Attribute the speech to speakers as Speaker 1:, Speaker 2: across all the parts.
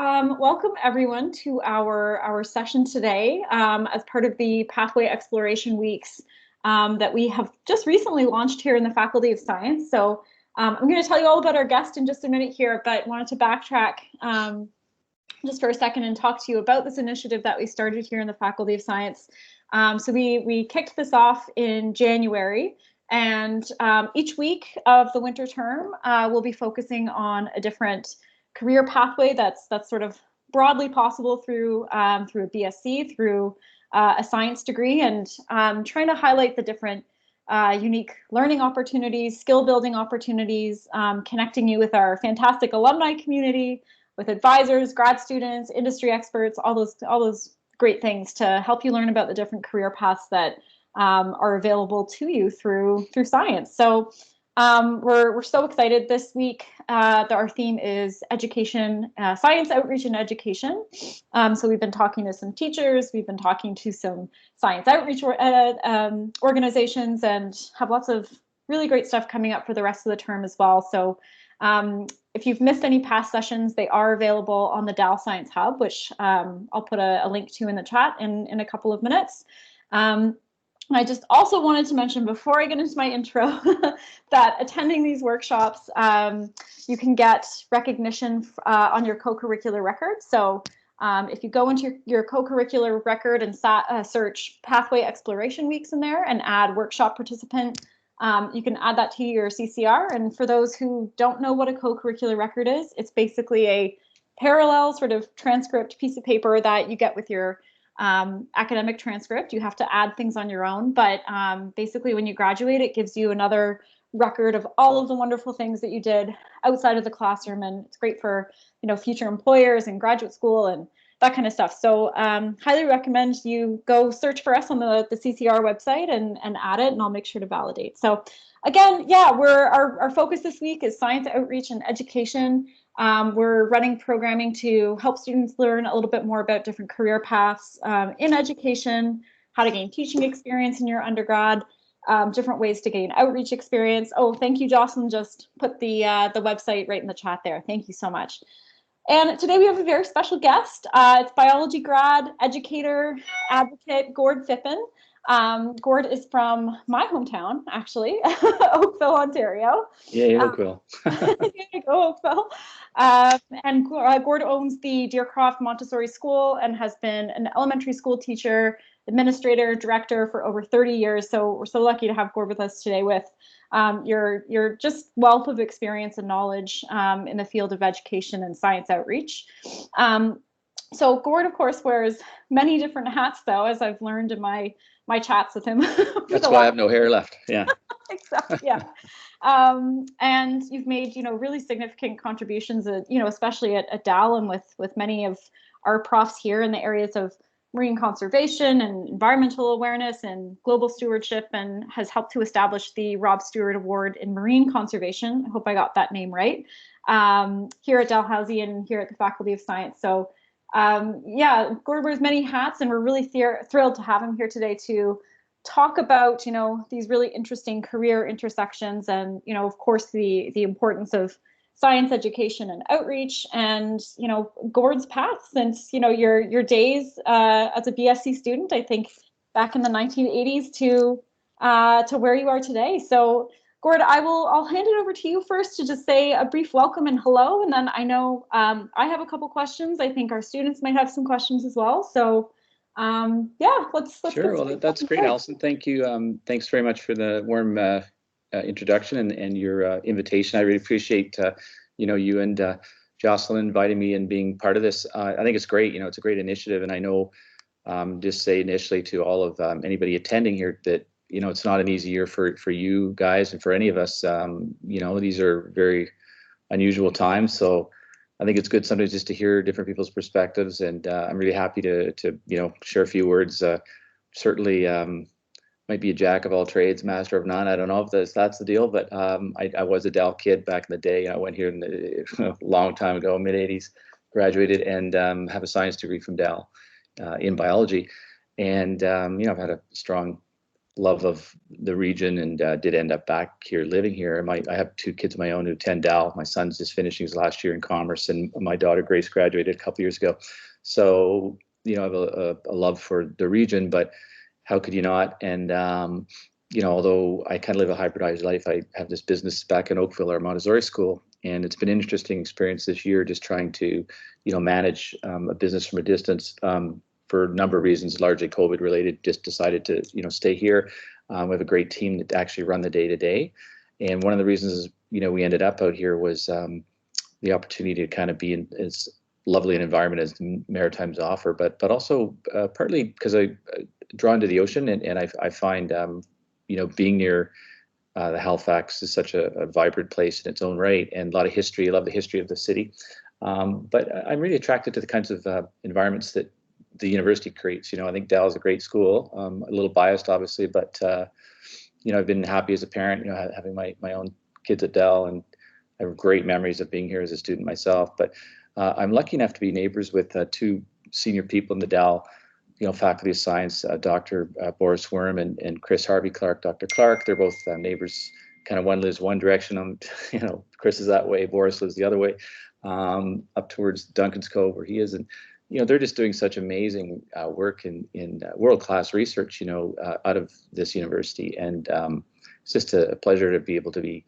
Speaker 1: welcome everyone to our session today as part of the Pathway Exploration Weeks that we have just recently launched here in the Faculty of Science. So I'm going to tell you all about our guest in just a minute here, but wanted to backtrack just for a second and talk to you about this initiative that we started here in the Faculty of Science. So we kicked this off in January, and each week of the winter term, we'll be focusing on a different career pathway that's sort of broadly possible through a BSc, through a science degree, and trying to highlight the different unique learning opportunities, skill building opportunities, connecting you with our fantastic alumni community, with advisors, grad students, industry experts, all those great things to help you learn about the different career paths that are available to you through science. So we're so excited this week. Our theme is education, science outreach and education. So we've been talking to some teachers, we've been talking to some science outreach organizations, and have lots of really great stuff coming up for the rest of the term as well. So if you've missed any past sessions, they are available on the Dell Science Hub, which I'll put a link to in the chat in a couple of minutes. I just also wanted to mention before I get into my intro that attending these workshops, you can get recognition on your co-curricular record. So if you go into your co-curricular record and search Pathway Exploration Weeks in there and add workshop participant, you can add that to your CCR. And for those who don't know what a co-curricular record is, it's basically a parallel sort of transcript piece of paper that you get with your academic transcript. You have to add things on your own, but basically when you graduate, it gives you another record of all of the wonderful things that you did outside of the classroom, and it's great for future employers and graduate school and that kind of stuff. So highly recommend you go search for us on the CCR website and add it, and I'll make sure to validate. So again, yeah, our focus this week is science outreach and education. We're running programming to help students learn a little bit more about different career paths in education, how to gain teaching experience in your undergrad, different ways to gain outreach experience. Oh, thank you, Jocelyn, just put the website right in the chat there. Thank you so much. And today we have a very special guest. It's biology grad, educator, advocate, Gord Phippen. Gord is from my hometown, actually, Oakville, Ontario.
Speaker 2: Yeah, Oakville.
Speaker 1: Go Oakville. And Gord owns the Deercroft Montessori School and has been an elementary school teacher, administrator, director for over 30 years. So we're so lucky to have Gord with us today with your just wealth of experience and knowledge in the field of education and science outreach. So Gord, of course, wears many different hats, though, as I've learned in my chats with him.
Speaker 2: That's why I have no hair left. Yeah.
Speaker 1: Exactly. Yeah. And you've made, really significant contributions, especially at Dell and with many of our profs here in the areas of marine conservation and environmental awareness and global stewardship, and has helped to establish the Rob Stewart Award in Marine Conservation. I hope I got that name right. Here at Dalhousie and here at the Faculty of Science. So yeah, Gord wears many hats, and we're really thrilled to have him here today to talk about, these really interesting career intersections and, of course, the importance of science education and outreach, and Gord's path since your days as a BSc student, I think back in the 1980s to where you are today. So Gord, I'll hand it over to you first to just say a brief welcome and hello, and then I know I have a couple questions. I think our students might have some questions as well. So yeah, let's
Speaker 2: sure. Well, that's great, Alison. Thank you. Thanks very much for the warm introduction and your invitation. I really appreciate you and Jocelyn inviting me and being part of this. I think it's great. It's a great initiative, and I know just say initially to all of anybody attending here that it's not an easy year for you guys and for any of us. These are very unusual times, so I think it's good sometimes just to hear different people's perspectives, and I'm really happy to share a few words. Certainly might be a jack of all trades, master of none. I don't know if that's the deal, but I was a Dell kid back in the day. I went here a long time ago, mid 80s, graduated, and have a science degree from Dell in biology. And I've had a strong love of the region, and did end up back here living here. I have 2 kids of my own who attend Dell. My son's just finishing his last year in commerce, and my daughter Grace graduated a couple years ago. So, I have a love for the region, but how could you not? And although I kind of live a hybridized life, I have this business back in Oakville, our Montessori school, and it's been an interesting experience this year, just trying to, manage a business from a distance. For a number of reasons, largely COVID related, just decided to, stay here. We have a great team that actually run the day to day. And one of the reasons, we ended up out here was the opportunity to kind of be in as lovely an environment as the Maritimes offer, but also partly because I drawn to the ocean, and I find, being near the Halifax is such a vibrant place in its own right, and a lot of history. I love the history of the city. But I'm really attracted to the kinds of environments that the university creates. I think Dell is a great school. A little biased, obviously, but I've been happy as a parent, having my own kids at Dell, and I have great memories of being here as a student myself. But I'm lucky enough to be neighbors with 2 senior people in the Dell, Faculty of Science, Dr. Boris Worm and Chris Harvey Clark. Dr. Clark, they're both neighbors. Kind of one lives one direction. Chris is that way. Boris lives the other way, up towards Duncan's Cove, where he is, and they're just doing such amazing work in world-class research, out of this university. And it's just a pleasure to be able to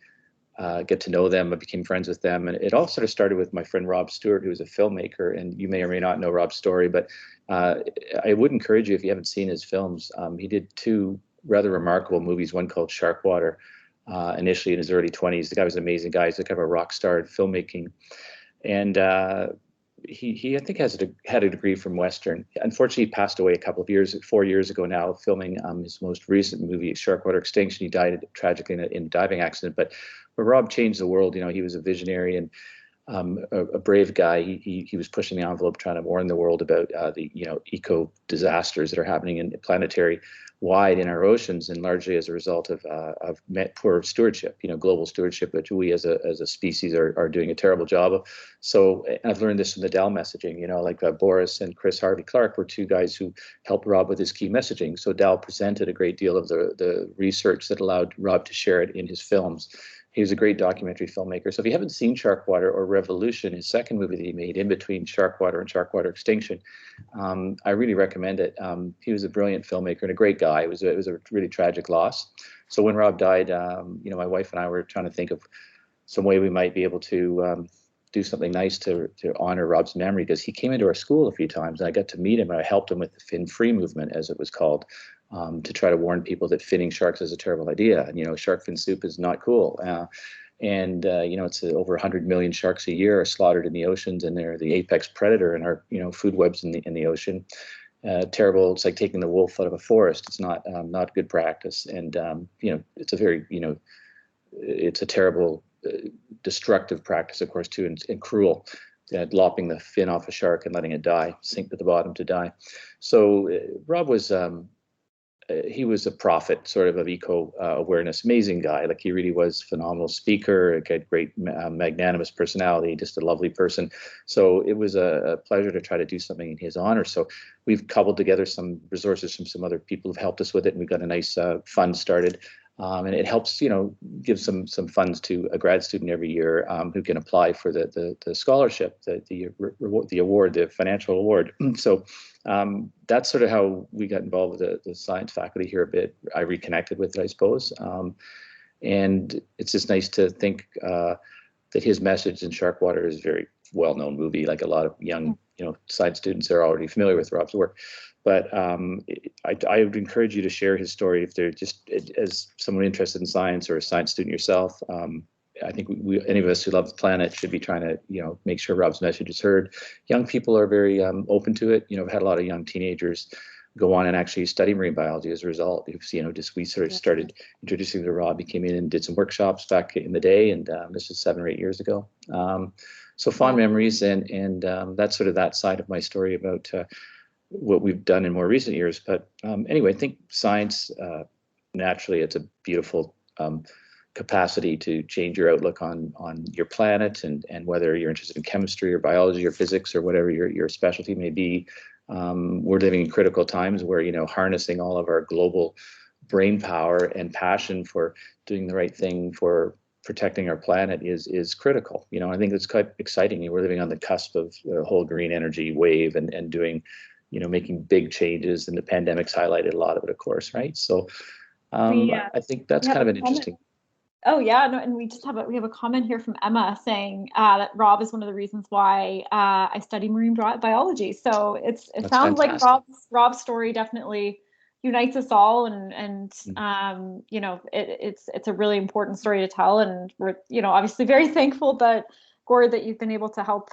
Speaker 2: get to know them. I became friends with them. And it all sort of started with my friend Rob Stewart, who's a filmmaker. And you may or may not know Rob's story, but I would encourage you, if you haven't seen his films, he did 2 rather remarkable movies, one called Sharkwater, initially in his early 20s. The guy was an amazing guy. He's kind of a rock star in filmmaking. And he I think had a degree from Western. Unfortunately, he passed away 4 years ago now, filming his most recent movie, Sharkwater Extinction. He died tragically in a diving accident. But Rob changed the world. He was a visionary and a brave guy. He was pushing the envelope, trying to warn the world about the eco disasters that are happening in planetary wide in our oceans, and largely as a result of poor stewardship, global stewardship, which we as a species are doing a terrible job of. So I've learned this from the Dell messaging, like Boris and Chris Harvey Clark were 2 guys who helped Rob with his key messaging. So Dell presented a great deal of the research that allowed Rob to share it in his films. He was a great documentary filmmaker. So if you haven't seen Sharkwater or Revolution, his second movie that he made in between Sharkwater and Sharkwater Extinction, I really recommend it. He was a brilliant filmmaker and a great guy. It was a really tragic loss. So when Rob died, my wife and I were trying to think of some way we might be able to do something nice to honor Rob's memory, because he came into our school a few times, and I got to meet him, and I helped him with the Fin Free movement, as it was called. To try to warn people that finning sharks is a terrible idea. And, shark fin soup is not cool. It's over 100 million sharks a year are slaughtered in the oceans, and they're the apex predator in our, food webs in the ocean. Terrible. It's like taking the wolf out of a forest. It's not good practice. And, it's a very, it's a terrible, destructive practice, of course, too, and cruel. Lopping the fin off a shark and letting it die, sink to the bottom to die. So Rob was... he was a prophet sort of eco awareness, amazing guy. Like, he really was a phenomenal speaker, a great magnanimous personality, just a lovely person. So it was a pleasure to try to do something in his honor. So we've cobbled together some resources from some other people who've helped us with it, and we've got a nice fund started. And it helps, give some funds to a grad student every year who can apply for the scholarship, the award, the financial award. So that's sort of how we got involved with the science faculty here a bit. I reconnected with it, I suppose. And it's just nice to think that his message in Sharkwater is a very well-known movie. Like, a lot of young, science students are already familiar with Rob's work. But I would encourage you to share his story if they're just, as someone interested in science or a science student yourself. I think any of us who love the planet should be trying to, make sure Rob's message is heard. Young people are very open to it. I've had a lot of young teenagers go on and actually study marine biology as a result. We sort of started introducing to Rob. He came in and did some workshops back in the day, and this was 7 or 8 years ago. So fond memories, and that's sort of that side of my story about what we've done in more recent years. But anyway, I think science, naturally, it's a beautiful capacity to change your outlook on your planet, and whether you're interested in chemistry or biology or physics or whatever your specialty may be. We're living in critical times where, harnessing all of our global brain power and passion for doing the right thing for protecting our planet is critical. You know, I think it's quite exciting. We're living on the cusp of the whole green energy wave and doing, you know, making big changes, and the pandemic's highlighted a lot of it, of course, right? So I think that's kind of an interesting.
Speaker 1: Oh yeah, no, and we have a comment here from Emma saying that Rob is one of the reasons why I study marine biology. So it
Speaker 2: That's
Speaker 1: sounds
Speaker 2: fantastic.
Speaker 1: like Rob's story definitely unites us all, and you know, it's a really important story to tell, and we're, you know, obviously very thankful that Gord, that you've been able to help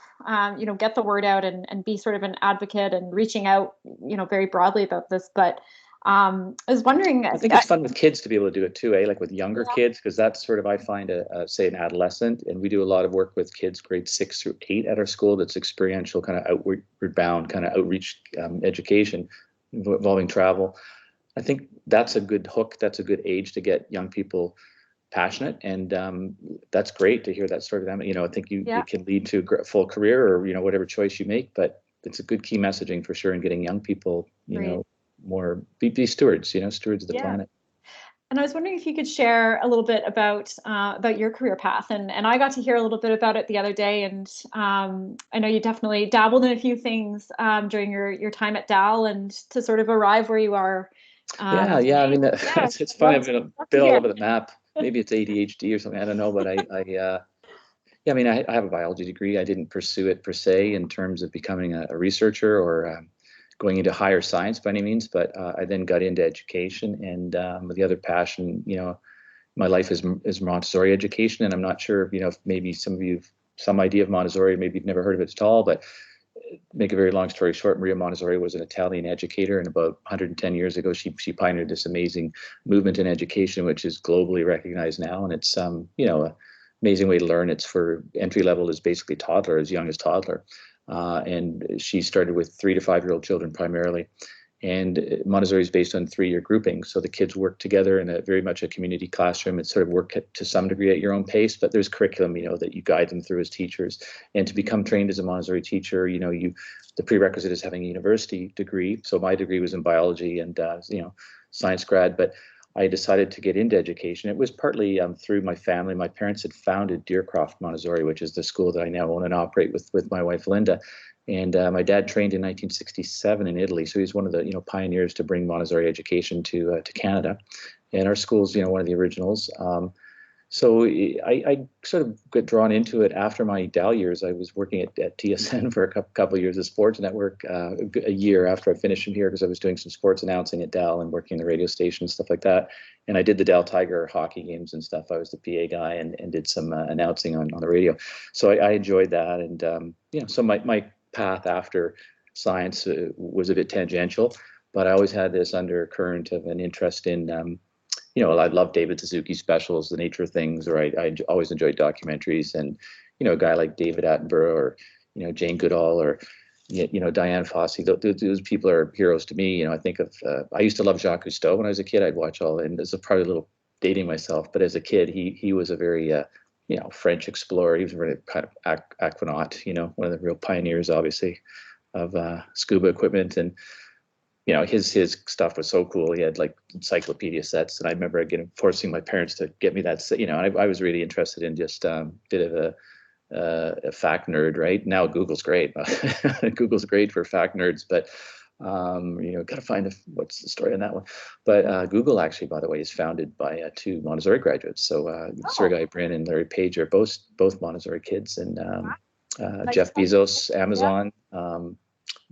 Speaker 1: you know, get the word out and be sort of an advocate and reaching out, you know, very broadly about this. But I was wondering.
Speaker 2: I think it's fun with kids to be able to do it too, like with younger kids, because that's sort of, I find, say an adolescent, and we do a lot of work with kids grades 6 through 8 at our school. That's experiential, kind of outward bound, kind of outreach education involving travel. I think that's a good hook. That's a good age to get young people passionate, and that's great to hear that sort of them. You know, I think it can lead to a full career, or, you know, whatever choice you make. But it's a good key messaging for sure in getting young people, you know, more be stewards, you know, stewards of the planet.
Speaker 1: And I was wondering if you could share a little bit about your career path, and I got to hear a little bit about it the other day, and I know you definitely dabbled in a few things during your time at Dell, and to sort of arrive where you are.
Speaker 2: I mean, it's funny. I've been a bit all over the map. Maybe it's ADHD or something. I don't know, but I mean, I have a biology degree. I didn't pursue it per se in terms of becoming a researcher or going into higher science by any means, but I then got into education, and the other passion, you know, my life is Montessori education, and I'm not sure, you know, if maybe some of you have some idea of Montessori, maybe you've never heard of it at all, but make a very long story short, Maria Montessori was an Italian educator, and about 110 years ago, she pioneered this amazing movement in education, which is globally recognized now, and it's you know, amazing way to learn. It's for entry level, is basically toddler, as young as toddler. And she started with 3 to 5 year old children primarily. And Montessori is based on 3-year grouping. So the kids work together in a very much a community classroom. It's sort of work to some degree at your own pace, but there's curriculum, you know, that you guide them through as teachers. And to become trained as a Montessori teacher, you know, the prerequisite is having a university degree. So my degree was in biology and, you know, science grad, but I decided to get into education. It was partly through my family. My parents had founded Deercroft Montessori, which is the school that I now own and operate with my wife, Linda. And my dad trained in 1967 in Italy, so he's one of the, you know, pioneers to bring Montessori education to Canada. And our school's, you know, one of the originals. So I sort of got drawn into it after my Dell years. I was working at TSN for a couple of years as sports network, a year after I finished from here, because I was doing some sports announcing at Dell and working in the radio station and stuff like that. And I did the Dell Tiger hockey games and stuff. I was the PA guy and did some announcing on the radio. So I enjoyed that. And, you know, so my path after science was a bit tangential, but I always had this undercurrent of an interest in, you know, I love David Suzuki specials, the nature of things, or I always enjoyed documentaries, and, you know, a guy like David Attenborough, or, you know, Jane Goodall, or, you know, Diane Fossey. Those people are heroes to me. You know, I think of, I used to love Jacques Cousteau when I was a kid. I'd watch all, and this is probably a little dating myself, but as a kid, he was a very, you know, French explorer. He was a really kind of aquanaut, you know, one of the real pioneers, obviously, of scuba equipment. And, you know, his stuff was so cool. He had like encyclopedia sets, and I remember again forcing my parents to get me that set. You know, I was really interested in just bit of a fact nerd. Right now, Google's great. Google's great for fact nerds, but you know, gotta find what's the story on that one. But Google actually, by the way, is founded by 2 Montessori graduates. So Sergey Brin and Larry Page are both Montessori kids, and Jeff Bezos, Amazon.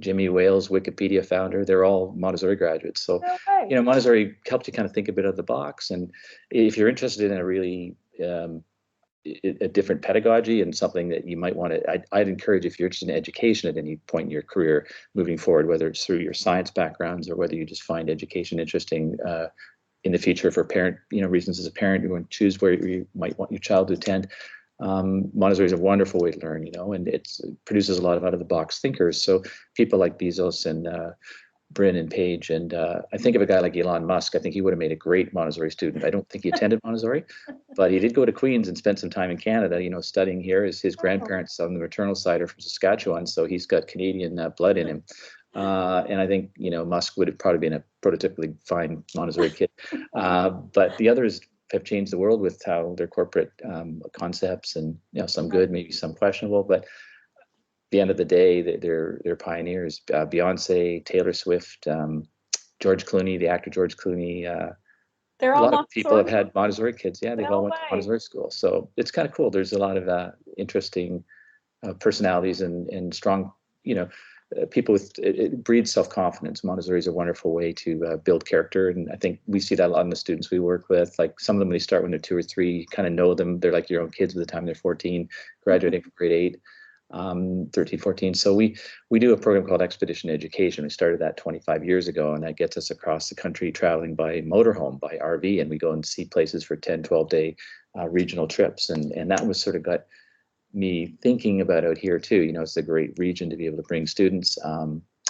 Speaker 2: Jimmy Wales, Wikipedia founder, they're all Montessori graduates. So, you know, Montessori helps you kind of think a bit out of the box. And if you're interested in a really a different pedagogy and something that you might want to, I'd encourage, if you're interested in education at any point in your career moving forward, whether it's through your science backgrounds or whether you just find education interesting in the future for parent, you know, reasons as a parent, you want to choose where you might want your child to attend. Montessori is a wonderful way to learn, you know, and it produces a lot of out-of-the-box thinkers. So people like Bezos and Brin and Page, and I think of a guy like Elon Musk. I think he would have made a great Montessori student. I don't think he attended Montessori, but he did go to Queens and spend some time in Canada, you know, studying here. His grandparents on the maternal side are from Saskatchewan, so he's got Canadian blood in him. And I think, Musk would have probably been a prototypically fine Montessori kid. But the others have changed the world with how their corporate concepts, and some good, maybe some questionable, but at the end of the day, they're pioneers. Beyonce, Taylor Swift, George Clooney, the actor George Clooney.
Speaker 1: They're
Speaker 2: A
Speaker 1: all
Speaker 2: lot of people have
Speaker 1: Montessori?
Speaker 2: had Montessori kids. Yeah, they've all went to Montessori school. So it's kind of cool. There's a lot of interesting personalities and strong, people with it breeds self-confidence. Montessori is a wonderful way to build character, and I think we see that a lot in the students we work with. Like some of them, when they start when they're 2 or 3, you kind of know them. They're like your own kids by the time they're 14, graduating from grade 8, 13, 14. So we do a program called Expedition Education. We started that 25 years ago, and that gets us across the country traveling by motorhome, by RV, and we go and see places for 10, 12-day regional trips. And that was sort of got me thinking about out here too. It's a great region to be able to bring students.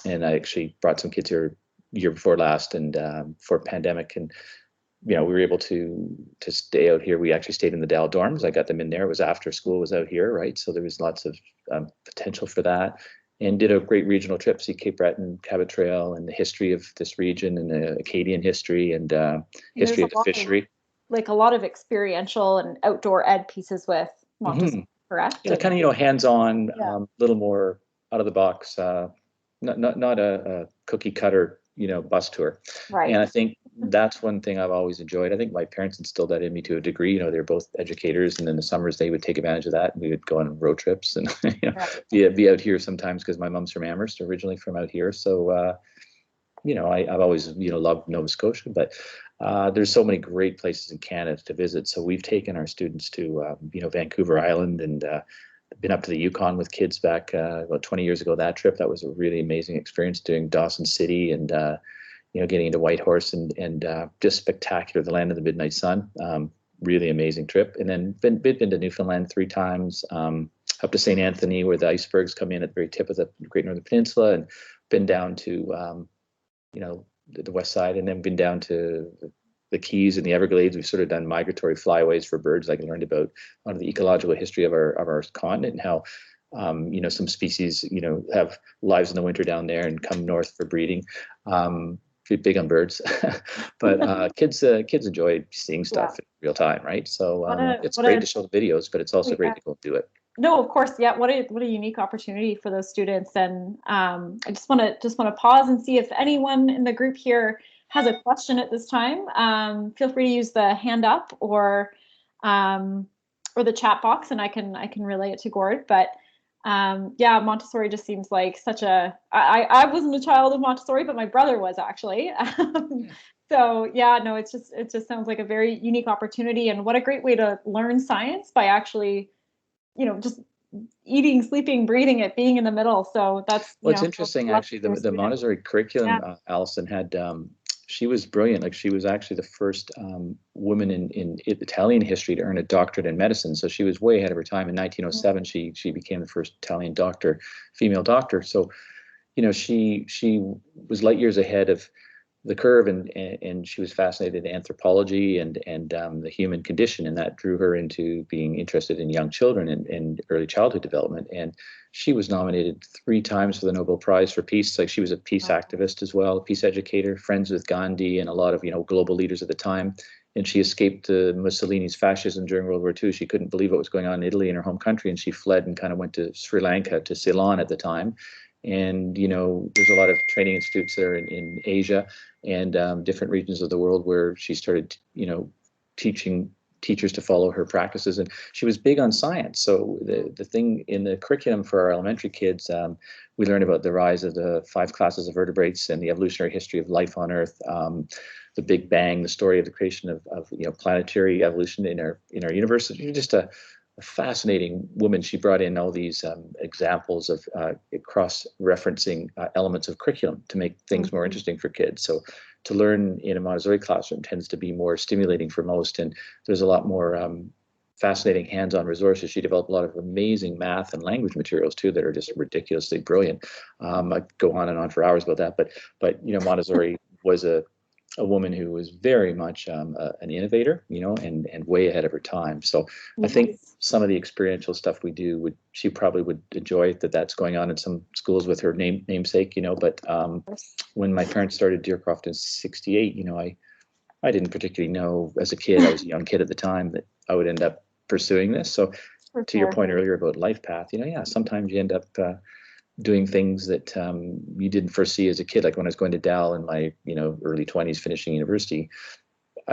Speaker 2: And I actually brought some kids here year before last, and for pandemic, and we were able to stay out here. We actually stayed in the Dell dorms. I got them in there. It was after school was out here, right? So there was lots of potential for that. And did a great regional trip, see Cape Breton, Cabot Trail, and the history of this region, and the Acadian history, and history of the fishery.
Speaker 1: Like a lot of experiential and outdoor ed pieces with Montessori, correct?
Speaker 2: Yeah, kind of hands-on, little more out of the box, not a cookie cutter bus tour.
Speaker 1: Right.
Speaker 2: And I think that's one thing I've always enjoyed. I think my parents instilled that in me to a degree. They're both educators, and in the summers they would take advantage of that, and we would go on road trips and be out here sometimes, because my mom's from Amherst, originally from out here. So I've always loved Nova Scotia, but there's so many great places in Canada to visit. So we've taken our students to Vancouver Island, and been up to the Yukon with kids back about 20 years ago. That trip, that was a really amazing experience, doing Dawson City, and getting into Whitehorse, and just spectacular, the land of the midnight sun. Really amazing trip. And then been to Newfoundland 3 times, up to St. Anthony, where the icebergs come in at the very tip of the Great Northern Peninsula, and been down to the west side, and then been down to the Keys and the Everglades. We've sort of done migratory flyways for birds. I learned about a lot of the ecological history of our continent, and how some species have lives in the winter down there and come north for breeding. Big on birds, but kids enjoy seeing stuff in real time, right? So it's great to show the videos, but it's also great to go do it.
Speaker 1: No, of course, yeah. What a unique opportunity for those students, and I just want to pause and see if anyone in the group here has a question at this time. Feel free to use the hand up or the chat box, and I can relay it to Gord. But Montessori just seems like such a. I wasn't a child of Montessori, but my brother was actually. So it just sounds like a very unique opportunity, and what a great way to learn science by actually, just eating, sleeping, breathing it, being in the middle. So that's
Speaker 2: it's interesting actually. The Montessori curriculum, Allison had. She was brilliant. Like, she was actually the first woman in Italian history to earn a doctorate in medicine. So she was way ahead of her time. In 1907, she became the first Italian female doctor. So, she was light years ahead of the curve, and she was fascinated in anthropology and the human condition, and that drew her into being interested in young children and early childhood development. And she was nominated 3 times for the Nobel Prize for Peace. Like, she was a peace activist as well, a peace educator, friends with Gandhi and a lot of global leaders at the time. And she escaped Mussolini's fascism during World War II. She couldn't believe what was going on in Italy, in her home country, and she fled and kind of went to Sri Lanka, to Ceylon at the time. And there's a lot of training institutes there in Asia and different regions of the world where she started teaching teachers to follow her practices. And she was big on science. So the thing in the curriculum for our elementary kids, we learn about the rise of the 5 classes of vertebrates and the evolutionary history of life on Earth, the Big Bang, the story of the creation of planetary evolution in our universe. You're just a fascinating woman. She brought in all these examples of cross-referencing elements of curriculum to make things more interesting for kids. So to learn in a Montessori classroom tends to be more stimulating for most, and there's a lot more fascinating hands-on resources. She developed a lot of amazing math and language materials too that are just ridiculously brilliant. I go on and on for hours about that, but Montessori was a a woman who was very much an innovator, and way ahead of her time. So I think some of the experiential stuff we do she probably would enjoy that's going on in some schools with her namesake, But when my parents started Deercroft in '68, I didn't particularly know as a kid, I was a young kid at the time, that I would end up pursuing this. So to your point earlier about life path, sometimes you end up doing things that you didn't foresee as a kid. Like when I was going to Dell in my early 20s, finishing university,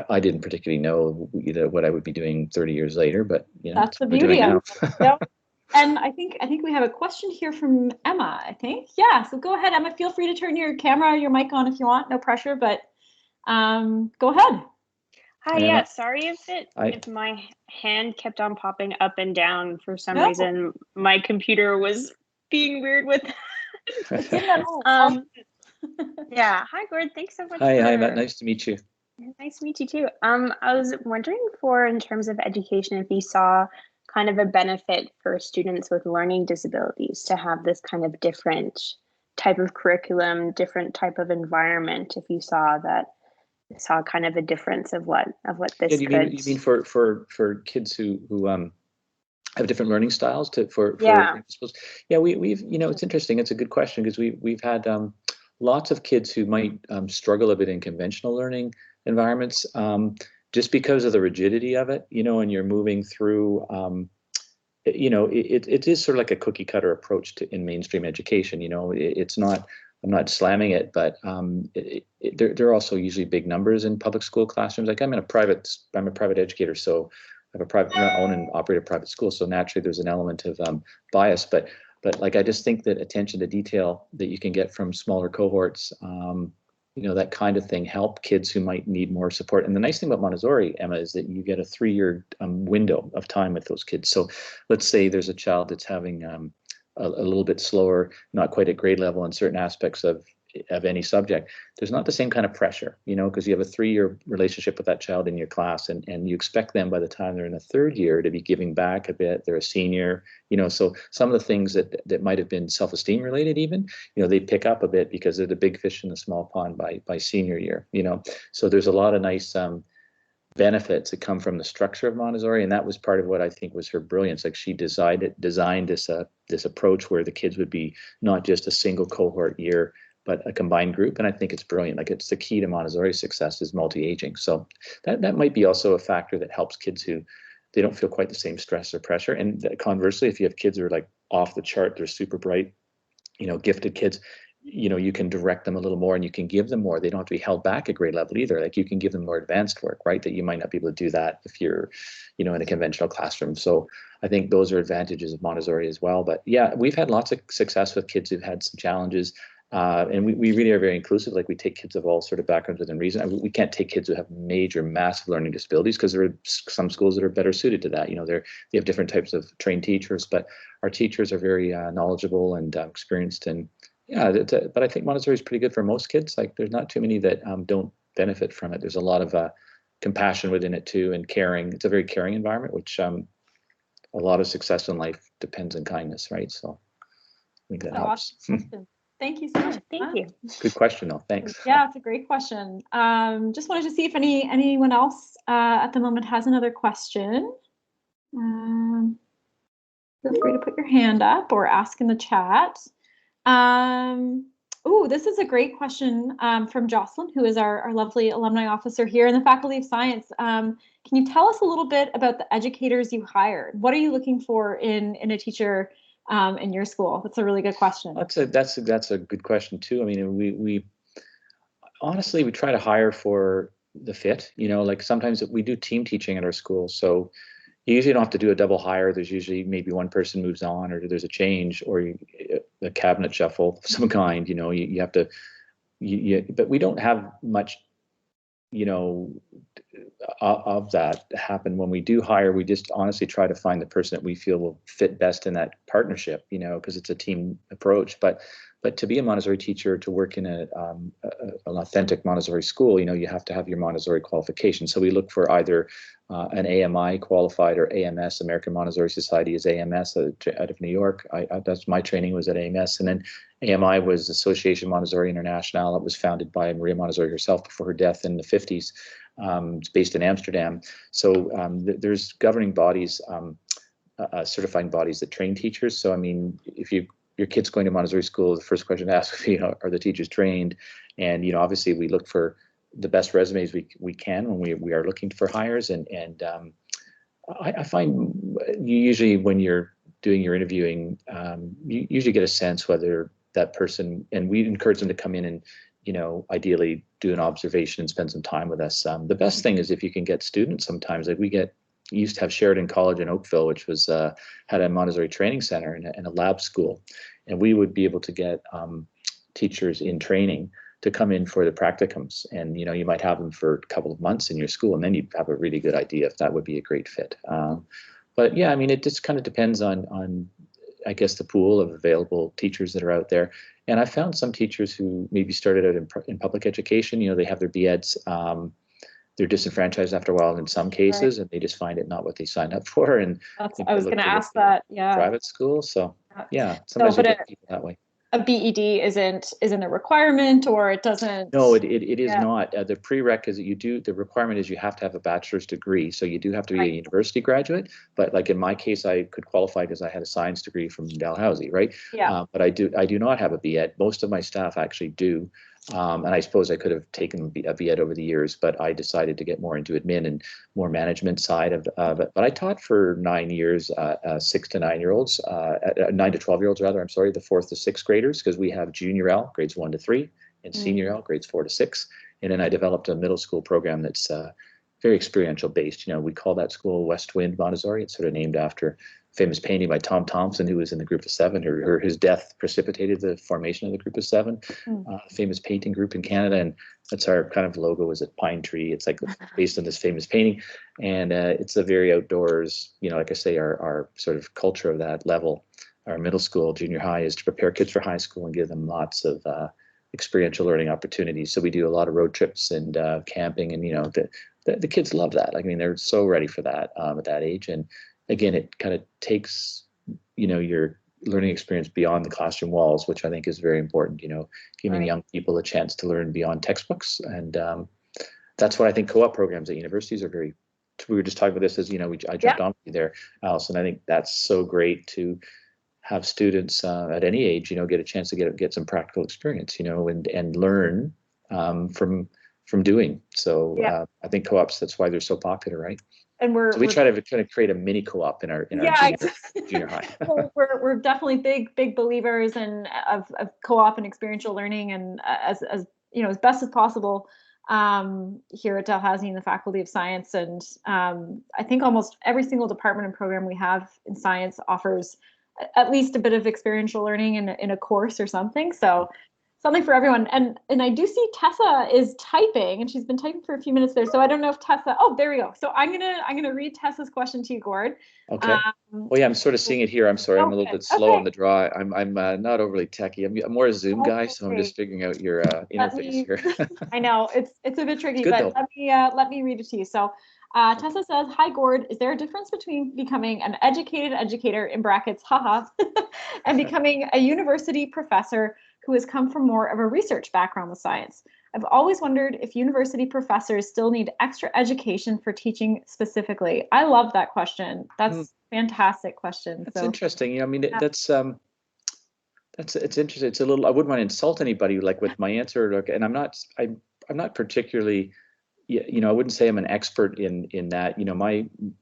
Speaker 2: I didn't particularly know what I would be doing 30 years later. But
Speaker 1: that's the beauty of it. Yep. And I think we have a question here from Emma. I think, yeah. So go ahead, Emma. Feel free to turn your camera, your mic on if you want. No pressure, but go ahead.
Speaker 3: Hi. Yeah. Sorry if my hand kept on popping up and down for some reason. My computer was being weird with. Yeah. Hi, Gord. Thanks so much.
Speaker 2: Hi, Matt. Nice to meet you.
Speaker 3: Nice to meet you too. I was wondering in terms of education, if you saw kind of a benefit for students with learning disabilities to have this kind of different type of curriculum, different type of environment, if you saw kind of a difference of what this
Speaker 2: you mean for kids who have different learning styles for we've it's interesting. It's a good question, because we've had lots of kids who might struggle a bit in conventional learning environments, just because of the rigidity of it, and you're moving through it is sort of like a cookie cutter approach in mainstream education. It's not, I'm not slamming it, but there are also usually big numbers in public school classrooms. Like I'm a private educator, so I have a own and operate a private school. So naturally there's an element of bias, but like, I just think that attention to detail that you can get from smaller cohorts, that kind of thing, help kids who might need more support. And the nice thing about Montessori, Emma, is that you get a 3-year window of time with those kids. So let's say there's a child that's having a little bit slower, not quite at grade level in certain aspects of any subject. There's not the same kind of pressure, because you have a 3-year relationship with that child in your class, and you expect them by the time they're in the 3rd year to be giving back a bit. They're a senior, so some of the things that might have been self-esteem related, even, they pick up a bit because they're the big fish in the small pond by senior year, so there's a lot of nice benefits that come from the structure of Montessori, and that was part of what I think was her brilliance. Like, she designed this approach where the kids would be not just a single cohort year, but a combined group. And I think it's brilliant. Like, it's the key to Montessori's success is multi-aging. So that might be also a factor that helps kids who they don't feel quite the same stress or pressure. And conversely, if you have kids who are like off the chart, they're super bright, gifted kids, you can direct them a little more and you can give them more. They don't have to be held back at grade level either. Like, you can give them more advanced work, right? That you might not be able to do that if you're, in a conventional classroom. So I think those are advantages of Montessori as well. But yeah, we've had lots of success with kids who've had some challenges. And we really are very inclusive. Like, we take kids of all sort of backgrounds within reason. We can't take kids who have major, massive learning disabilities, because there are some schools that are better suited to that. They have different types of trained teachers, but our teachers are very knowledgeable and experienced. And yeah, but I think Montessori is pretty good for most kids. Like, there's not too many that don't benefit from it. There's a lot of compassion within it too, and caring. It's a very caring environment, which a lot of success in life depends on kindness, right? So I think that helps.
Speaker 1: Awesome. Thank you so much.
Speaker 3: Thank you.
Speaker 2: Good question, though. Thanks.
Speaker 1: Yeah, it's a great question. Just wanted to see if anyone else at the moment has another question. Feel free to put your hand up or ask in the chat. This is a great question from Jocelyn, who is our lovely alumni officer here in the Faculty of Science. Can you tell us a little bit about the educators you hired? What are you looking for in a teacher in your school? That's a really good question.
Speaker 2: That's a good question too. I mean, we honestly, we try to hire for the fit. Like, sometimes we do team teaching at our school, so you usually don't have to do a double hire. There's usually maybe one person moves on, or there's a change, or a cabinet shuffle of some kind. You have to. But we don't have much. of that happen. When we do hire, we just honestly try to find the person that we feel will fit best in that partnership, because it's a team approach. But to be a Montessori teacher, to work in an authentic Montessori school, you have to have your Montessori qualification. So we look for either an AMI qualified or AMS. American Montessori Society is AMS out of New York. That's my training was at AMS, and then AMI was Association Montessori International. It was founded by Maria Montessori herself before her death in the 50s. It's based in Amsterdam. So there's governing bodies, certifying bodies that train teachers. So I mean, if your kid's going to Montessori school, the first question to ask would be, are the teachers trained? And obviously we look for the best resumes we can when we are looking for hires. And I find you usually, when you're doing your interviewing, you usually get a sense whether that person, and we encourage them to come in and ideally do an observation and spend some time with us. The best thing is if you can get students sometimes. Like we used to have Sheridan College in Oakville, which was had a Montessori training center and a lab school, and we would be able to get teachers in training to come in for the practicums, and you might have them for a couple of months in your school, and then you'd have a really good idea if that would be a great fit. But yeah, I mean, it just kind of depends on I guess the pool of available teachers that are out there. And I found some teachers who maybe started out in public education, they have their BEds, they're disenfranchised after a while in some cases, and they just find it not what they signed up for. And
Speaker 1: I was going to ask that. Yeah.
Speaker 2: Private school. So yeah, sometimes you get people that way.
Speaker 1: A BEd isn't a requirement, or it doesn't?
Speaker 2: No, it is not. The prerequisite the requirement is you have to have a bachelor's degree. So you do have to be a university graduate. But like in my case, I could qualify because I had a science degree from Dalhousie, right?
Speaker 1: Yeah.
Speaker 2: But I do not have a BEd. Most of my staff actually do. And I suppose I could have taken a BEd over the years, but I decided to get more into admin and more management side of it. But I taught for 9 years, 6 to 9 year olds, 9 to 12 year olds rather. I'm sorry, the 4th to 6th graders, because we have junior L, grades 1 to 3, and senior L, grades 4 to 6. And then I developed a middle school program that's very experiential based. We call that school West Wind Montessori. It's sort of named after famous painting by Tom Thompson, who was in the Group of Seven. His death precipitated the formation of the Group of Seven, famous painting group in Canada. And that's our kind of logo, is a pine tree. It's like based on this famous painting. And it's a very outdoors, like I say, our sort of culture of that level. Our middle school, junior high, is to prepare kids for high school and give them lots of experiential learning opportunities. So we do a lot of road trips and camping, and the kids love that. I mean, they're so ready for that at that age. And again, it kind of takes, your learning experience beyond the classroom walls, which I think is very important, giving young people a chance to learn beyond textbooks. And that's what I think co-op programs at universities are very, we were just talking about this as, I jumped on you there, Alison. I think that's so great to have students at any age, get a chance to get some practical experience, and learn from doing. So I think co-ops, that's why they're so popular, right?
Speaker 1: And
Speaker 2: we try to create a mini co-op in our junior high.
Speaker 1: Well, we're definitely big believers of co-op and experiential learning, and as best as possible here at Dalhousie in the Faculty of Science. And I think almost every single department and program we have in science offers at least a bit of experiential learning in a course or something. So something for everyone. And I do see Tessa is typing, and she's been typing for a few minutes there. So I don't know if Tessa, there we go. So I'm gonna read Tessa's question to you, Gord.
Speaker 2: Okay. Well, yeah, I'm sort of seeing it here. I'm sorry, I'm a little bit slow on the draw. I'm not overly techie. I'm more a Zoom guy, so I'm just figuring out your interface here.
Speaker 1: I know it's a bit tricky,
Speaker 2: good,
Speaker 1: but let me read it to you. So Tessa says, "Hi Gord, is there a difference between becoming an educated educator in brackets, haha, and becoming a university professor who has come from more of a research background with science? I've always wondered if university professors still need extra education for teaching specifically." I love that question. That's a fantastic question.
Speaker 2: That's interesting. I mean, it's interesting. It's a little, I wouldn't want to insult anybody like with my answer. And I'm not particularly, I wouldn't say I'm an expert in that.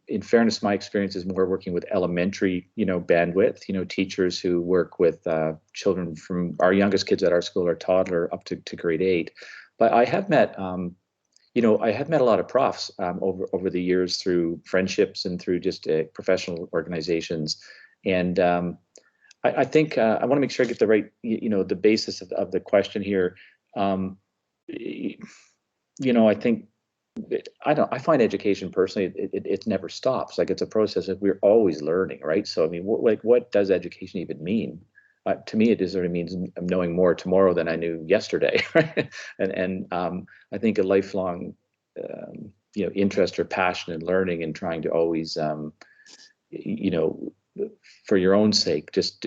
Speaker 2: In fairness, my experience is more working with elementary, bandwidth, teachers who work with children. From our youngest kids at our school are toddler up to grade 8. But I have met, I have met a lot of profs over the years through friendships and through just professional organizations. And I think I want to make sure I get the right, the basis of the question here. I think I find education personally, it never stops. Like, it's a process that we're always learning, right? So I mean, what does education even mean? To me, it sort of means I'm knowing more tomorrow than I knew yesterday, right? And I think a lifelong interest or passion in learning and trying to always you know for your own sake, just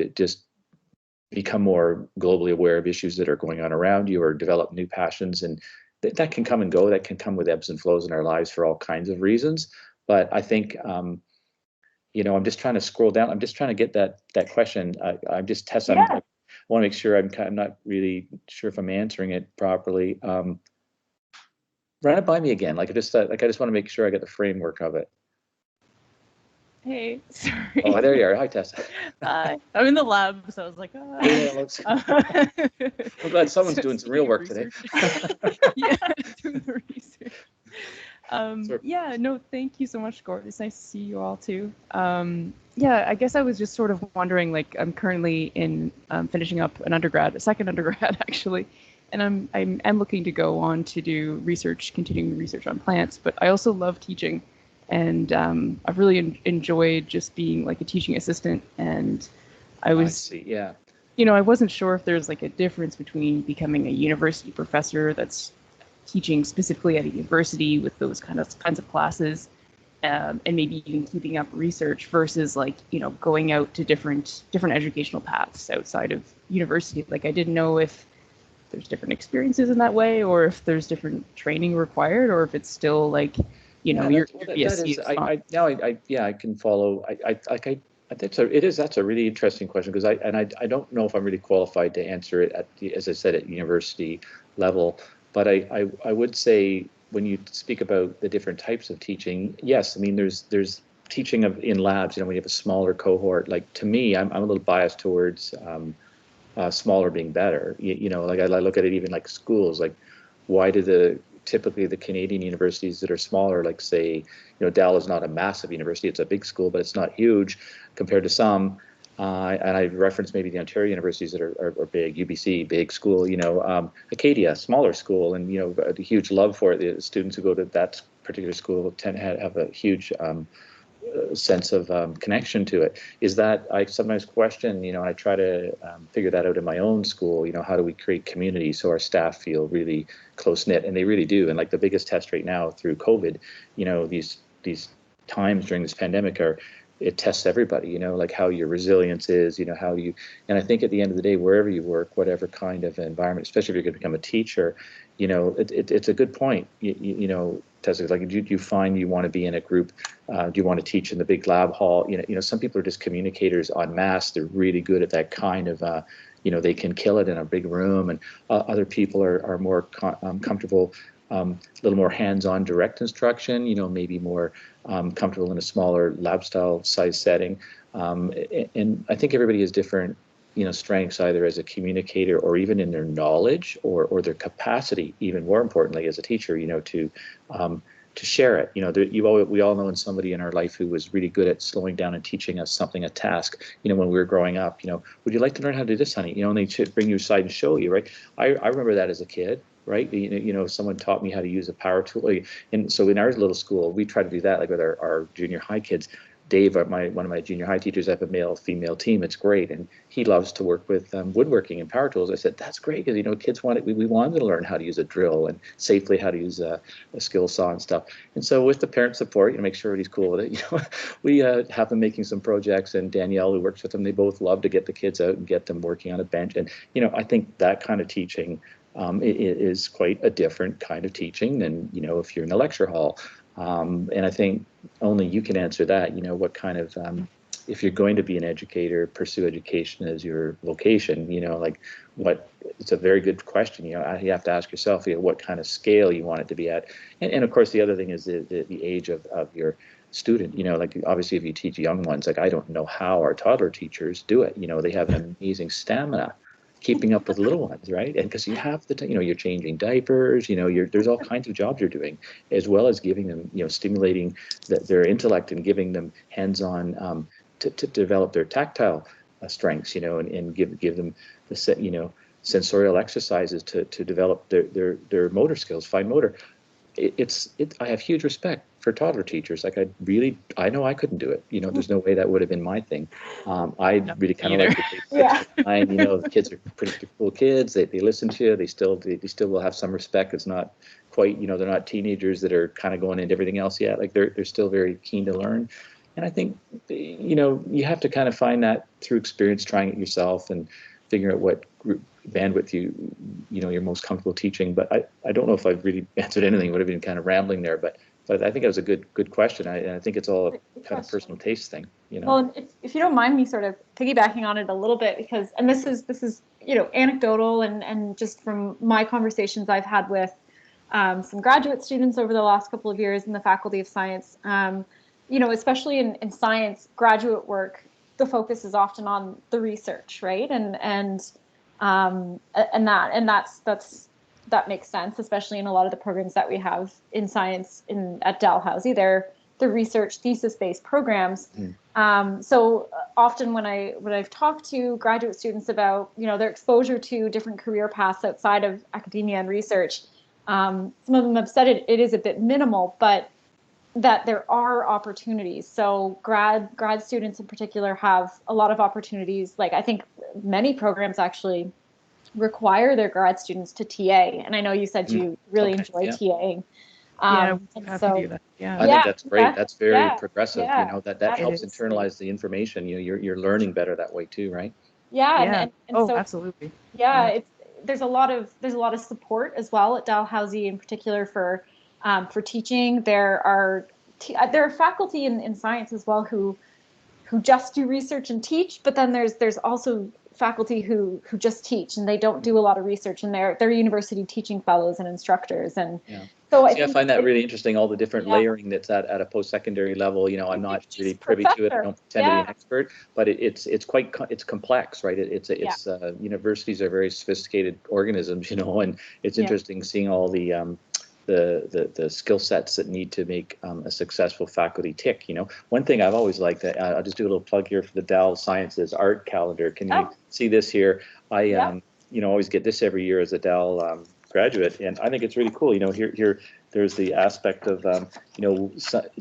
Speaker 2: become more globally aware of issues that are going on around you, or develop new passions. And that can come and go. That can come with ebbs and flows in our lives for all kinds of reasons. But I think, I'm just trying to scroll down. I'm just trying to get that question. I'm just testing.
Speaker 1: Yeah.
Speaker 2: I want to make sure I'm not really sure if I'm answering it properly. Run it by me again. I just want to make sure I get the framework of it.
Speaker 4: Hey, sorry.
Speaker 2: Oh, there you are. Hi, Tessa.
Speaker 4: Hi. I'm in the lab, so I was like, ah.
Speaker 2: Yeah, I'm glad someone's doing some real work today.
Speaker 4: Yeah, doing the research. Yeah, no, thank you so much, Gord. It's nice to see you all too. Yeah, I guess I was just sort of wondering, like, I'm currently in finishing up a second undergrad actually, and I'm looking to go on to do continuing research on plants, but I also love teaching. And I've really enjoyed just being like a teaching assistant. And I
Speaker 2: see, yeah.
Speaker 4: I wasn't sure if there's like a difference between becoming a university professor that's teaching specifically at a university with those kinds of classes, and maybe even keeping up research versus like, going out to different educational paths outside of university. Like, I didn't know if there's different experiences in that way, or if there's different training required, or if it's still like,
Speaker 2: I can follow. That's a really interesting question, because I don't know if I'm really qualified to answer it as I said, at university level. But I would say, when you speak about the different types of teaching, yes, I mean, there's teaching in labs. When you have a smaller cohort. Like, to me, I'm a little biased towards smaller being better. Like, I look at it even like schools. Like, why do typically the Canadian universities that are smaller, like, say, Dell is not a massive university, it's a big school, but it's not huge compared to some. And I reference maybe the Ontario universities that are big, UBC, big school, Acadia, smaller school, and, a huge love for it. The students who go to that particular school tend to have a huge sense of connection to it. Is that, I sometimes question, and I try to figure that out in my own school. How do we create community so our staff feel really close knit? And they really do. And like, the biggest test right now through COVID, these times during this pandemic it tests everybody, like how your resilience is, and I think at the end of the day, wherever you work, whatever kind of environment, especially if you're going to become a teacher, it's a good point. Tessa, like, do you find you want to be in a group? Do you want to teach in the big lab hall? Some people are just communicators en masse. They're really good at that kind of, they can kill it in a big room, and other people are more comfortable, a little more hands-on direct instruction, maybe more comfortable in a smaller lab style size setting. And I think everybody has different, strengths, either as a communicator or even in their knowledge or their capacity, even more importantly as a teacher, to share it. We all know somebody in our life who was really good at slowing down and teaching us something, a task, when we were growing up. Would you like to learn how to do this, honey? And they should bring you aside and show you, right? I remember that as a kid. Right, someone taught me how to use a power tool, and so in our little school, we try to do that, like with our junior high kids. Dave, one of my junior high teachers, I have a male-female team. It's great, and he loves to work with woodworking and power tools. I said, that's great, because kids we want them to learn how to use a drill and safely how to use a skill saw and stuff. And so with the parent support, make sure everybody's cool with it. We have them making some projects, and Danielle, who works with them, they both love to get the kids out and get them working on a bench. And I think that kind of teaching it is quite a different kind of teaching than if you're in a lecture hall. And I think only you can answer that. What kind of, if you're going to be an educator, pursue education as your vocation. It's a very good question. You have to ask yourself, what kind of scale you want it to be at. And of course, the other thing is the age of your student. Like, obviously, if you teach young ones, like, I don't know how our toddler teachers do it. They have an amazing stamina keeping up with little ones, right? And because you have you're changing diapers, there's all kinds of jobs you're doing, as well as giving them, stimulating their intellect and giving them hands-on to develop their tactile strengths, and give them the sensorial exercises to develop their motor skills, fine motor. I have huge respect for toddler teachers. Like I know I couldn't do it. You know, there's no way that would have been my thing. I really kind of like the kids. You know, the kids are pretty cool kids. They listen to you. They still will have some respect. It's not quite, you know, they're not teenagers that are kind of going into everything else yet. Like they're still very keen to learn. And I think, you know, you have to kind of find that through experience, trying it yourself and figuring out what group bandwidth you know you're most comfortable teaching. But I don't know if I've really answered anything. It would have been kind of rambling there, but I think it was a good question. I think it's all a kind of personal taste thing, you know.
Speaker 1: Well, if you don't mind me sort of piggybacking on it a little bit, because, and this is you know, anecdotal and just from my conversations I've had with some graduate students over the last couple of years in the Faculty of Science, you know, especially in science graduate work, the focus is often on the research, right? That makes sense, especially in a lot of the programs that we have in science at Dalhousie. They're research thesis-based programs. So often when I've talked to graduate students about, you know, their exposure to different career paths outside of academia and research, some of them have said it is a bit minimal, but that there are opportunities. So grad students in particular have a lot of opportunities. Like, I think many programs actually require their grad students to TA. And I know you said you really enjoy TAing.
Speaker 4: Yeah, we have to do that. Yeah,
Speaker 2: I think that's great. That's very progressive.
Speaker 1: Yeah,
Speaker 2: you know, that helps internalize the information. You know, you're learning better that way too, right?
Speaker 1: Yeah. And
Speaker 4: oh,
Speaker 1: so,
Speaker 4: absolutely.
Speaker 1: Yeah, there's a lot of support as well at Dalhousie in particular for teaching. There are faculty in science as well who just do research and teach, but then there's also faculty who just teach and they don't do a lot of research, and they're university teaching fellows and instructors. And so I find
Speaker 2: that really interesting, all the different layering that's at a post-secondary level. You know, I'm not really privy to it. I don't pretend to be an expert, but it's complex, right? Universities are very sophisticated organisms, you know, and it's interesting seeing all the skill sets that need to make a successful faculty tick. You know, one thing I've always liked, I'll just do a little plug here for the Dell Sciences art calendar. Can you see this here? I always get this every year as a Dell graduate, and I think it's really cool. You know, here there's the aspect of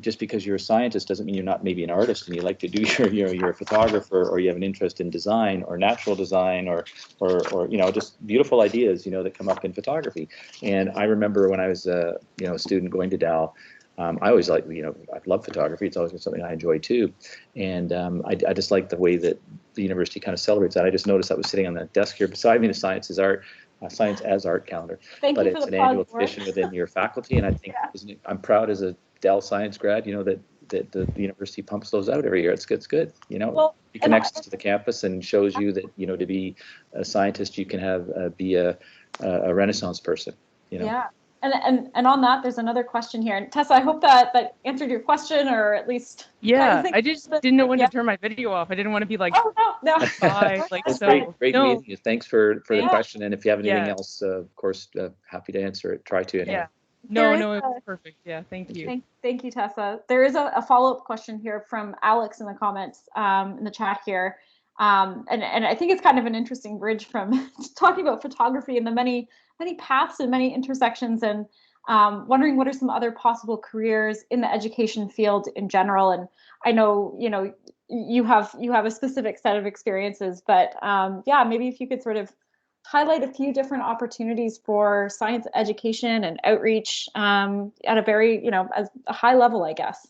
Speaker 2: just because you're a scientist doesn't mean you're not maybe an artist and you like to do you're a photographer, or you have an interest in design or natural design or you know, just beautiful ideas, you know, that come up in photography. And I remember when I was a student going to Dell, I always like, you know, I love photography. It's always been something I enjoy too. And I just like the way that the university kind of celebrates that. I just noticed I was sitting on that desk here beside me, the Science as Art calendar. But it's an annual tradition within your faculty. And I think I'm proud as a Dell Science grad, you know, that the university pumps those out every year. It's good. You know, it connects to the campus and shows you that, you know, to be a scientist, you can be a Renaissance person, you know.
Speaker 1: Yeah. And on that, there's another question here. And Tessa, I hope that answered your question, or at least.
Speaker 4: I just didn't know when to turn my video off. I didn't want to be like,
Speaker 1: oh no.
Speaker 4: Bye. Like,
Speaker 2: it's
Speaker 4: so.
Speaker 2: Great meeting you. Thanks for the question. And if you have anything else, of course, happy to answer it. Try to. Anyway.
Speaker 4: Yeah. No, it was perfect. Yeah, thank you.
Speaker 1: Thank you, Tessa. There is a follow-up question here from Alex in the comments in the chat here. And I think it's kind of an interesting bridge from talking about photography and the many paths and many intersections, and wondering what are some other possible careers in the education field in general. And I know, you know, you have a specific set of experiences, but maybe if you could sort of highlight a few different opportunities for science education and outreach at a very, you know, as a high level, I guess.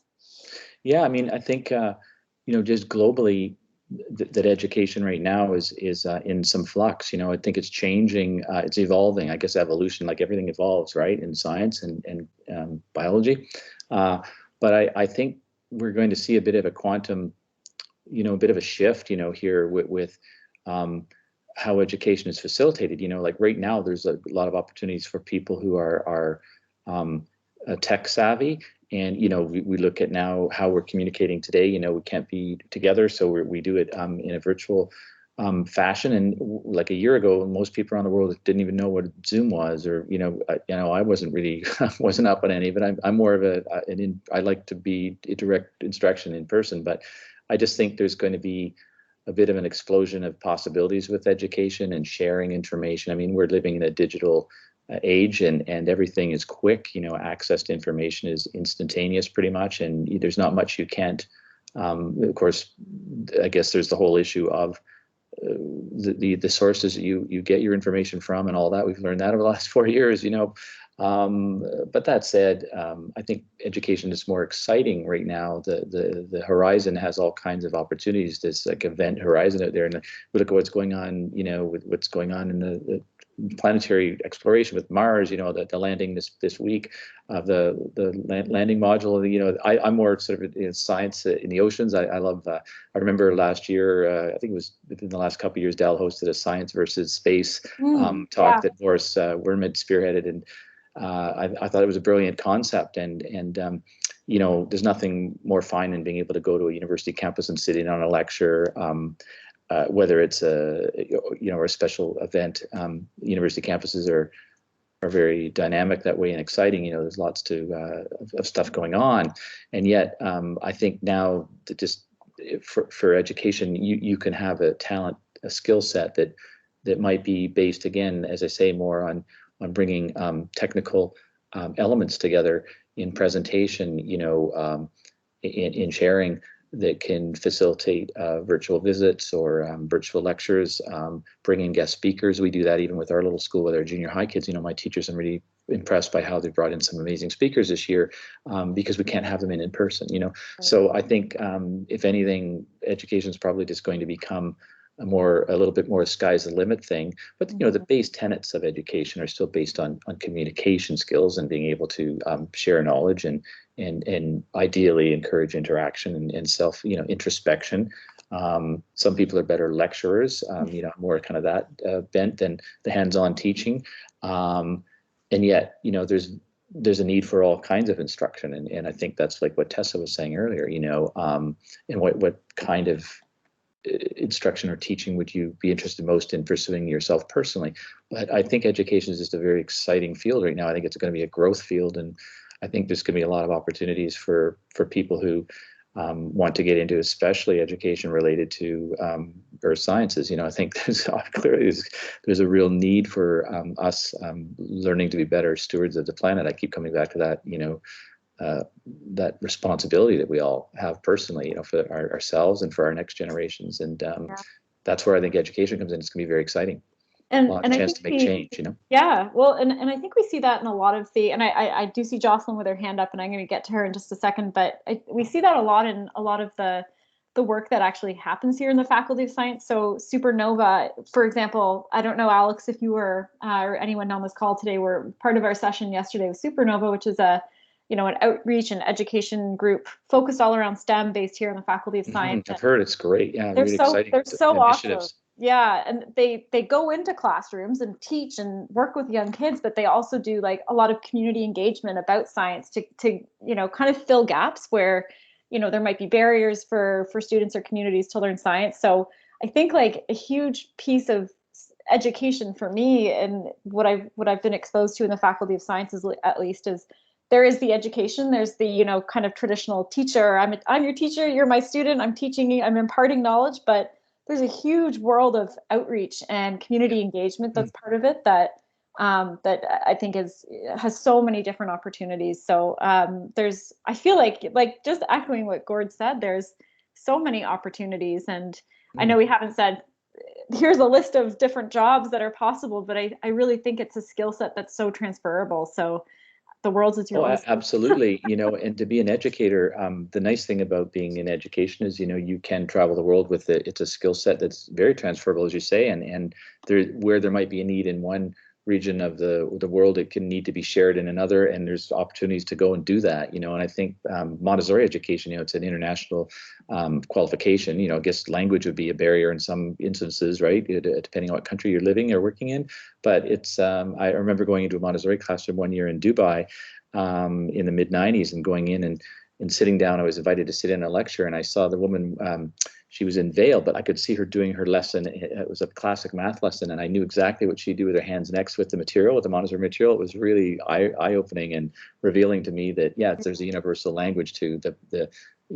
Speaker 2: Yeah, I mean, I think just globally, that education right now is in some flux. You know, I think it's changing, it's evolving. I guess evolution, like everything evolves, right, in science and biology. But I think we're going to see a bit of a quantum, you know, a bit of a shift, you know, here with how education is facilitated. You know, like right now, there's a lot of opportunities for people who are tech savvy. And, you know, we look at now how we're communicating today. You know, we can't be together, so we do it in a virtual fashion. And like a year ago, most people around the world didn't even know what Zoom was, or, I wasn't really, wasn't up on any of it. I'm more of I like to be direct instruction in person, but I just think there's going to be a bit of an explosion of possibilities with education and sharing information. I mean, we're living in a digital age, and everything is quick. Access to information is instantaneous pretty much, and there's not much you can't. Of course, I guess there's the whole issue of the sources that you get your information from and all that. We've learned that over the last 4 years, but that said, I think education is more exciting right now. The horizon has all kinds of opportunities. There's like event horizon out there, and we look at what's going on, with what's going on in the planetary exploration with Mars, the landing this week of the landing module. I'm more sort of in science in the oceans. I love, I remember last year, I think it was within the last couple of years, Dell hosted a science versus space talk that Boris Wermid spearheaded, and I thought it was a brilliant concept, and there's nothing more fine than being able to go to a university campus and sitting on a lecture, whether it's a special event. University campuses are very dynamic that way and exciting. There's lots of stuff going on, and yet I think now that just for education, you can have a talent, a skill set that might be based, again, as I say, more on bringing technical elements together in presentation, in sharing, that can facilitate virtual visits or virtual lectures, bring in guest speakers. We do that even with our little school with our junior high kids. My teachers, I'm really impressed by how they've brought in some amazing speakers this year, because we can't have them in person, So I think, if anything, education is probably just going to become a little bit more sky's the limit thing. But the base tenets of education are still based on communication skills and being able to share knowledge and ideally encourage interaction and self introspection. Some people are better lecturers, more kind of that bent than the hands-on teaching. And yet there's a need for all kinds of instruction, and I think that's like what Tessa was saying earlier. And what kind of instruction or teaching would you be interested most in pursuing yourself personally? But I think education is just a very exciting field right now. I think it's going to be a growth field, and I think there's going to be a lot of opportunities for people who want to get into, especially education related to earth sciences. I think there's a real need for us learning to be better stewards of the planet. I keep coming back to that, that responsibility that we all have personally, for ourselves and for our next generations. And that's where I think education comes in. It's going to be very exciting. And a chance to make change,
Speaker 1: Yeah, well, and I think we see that in a lot of and I do see Jocelyn with her hand up, and I'm going to get to her in just a second, but we see that a lot in a lot of the work that actually happens here in the Faculty of Science. So Supernova, for example, I don't know, Alex, if you were, or anyone on this call today, were part of our session yesterday with Supernova, which is an outreach and education group focused all around STEM, based here in the Faculty of Science.
Speaker 2: I've heard it's great. Yeah,
Speaker 1: they're
Speaker 2: really
Speaker 1: so
Speaker 2: exciting.
Speaker 1: They're so
Speaker 2: initiatives.
Speaker 1: awesome. Yeah, and they go into classrooms and teach and work with young kids, but they also do like a lot of community engagement about science to kind of fill gaps where there might be barriers for students or communities to learn science. So I think like a huge piece of education for me, and what I've been exposed to in the Faculty of Sciences at least, is there is the education. There's the kind of traditional teacher. I'm your teacher. You're my student. I'm teaching you. I'm imparting knowledge. But there's a huge world of outreach and community engagement that's part of it that I think has so many different opportunities. So I feel like just echoing what Gord said, there's so many opportunities, and I know we haven't said here's a list of different jobs that are possible, but I really think it's a skill set that's so transferable. So the world is your oyster.
Speaker 2: Absolutely. And to be an educator, the nice thing about being in education is, you can travel the world with it. It's a skill set that's very transferable, as you say, and where there might be a need in one region of the world, it can need to be shared in another, and there's opportunities to go and do that. And I think Montessori education, it's an international qualification. I guess language would be a barrier in some instances, right, depending on what country you're living or working in. But it's I remember going into a Montessori classroom one year in Dubai in the mid-90s, and going in and sitting down. I was invited to sit in a lecture, and I saw the woman, she was in veil, but I could see her doing her lesson. It was a classic math lesson, and I knew exactly what she'd do with her hands next with the material, with the Montessori material. It was really eye-opening and revealing to me that, there's a universal language to the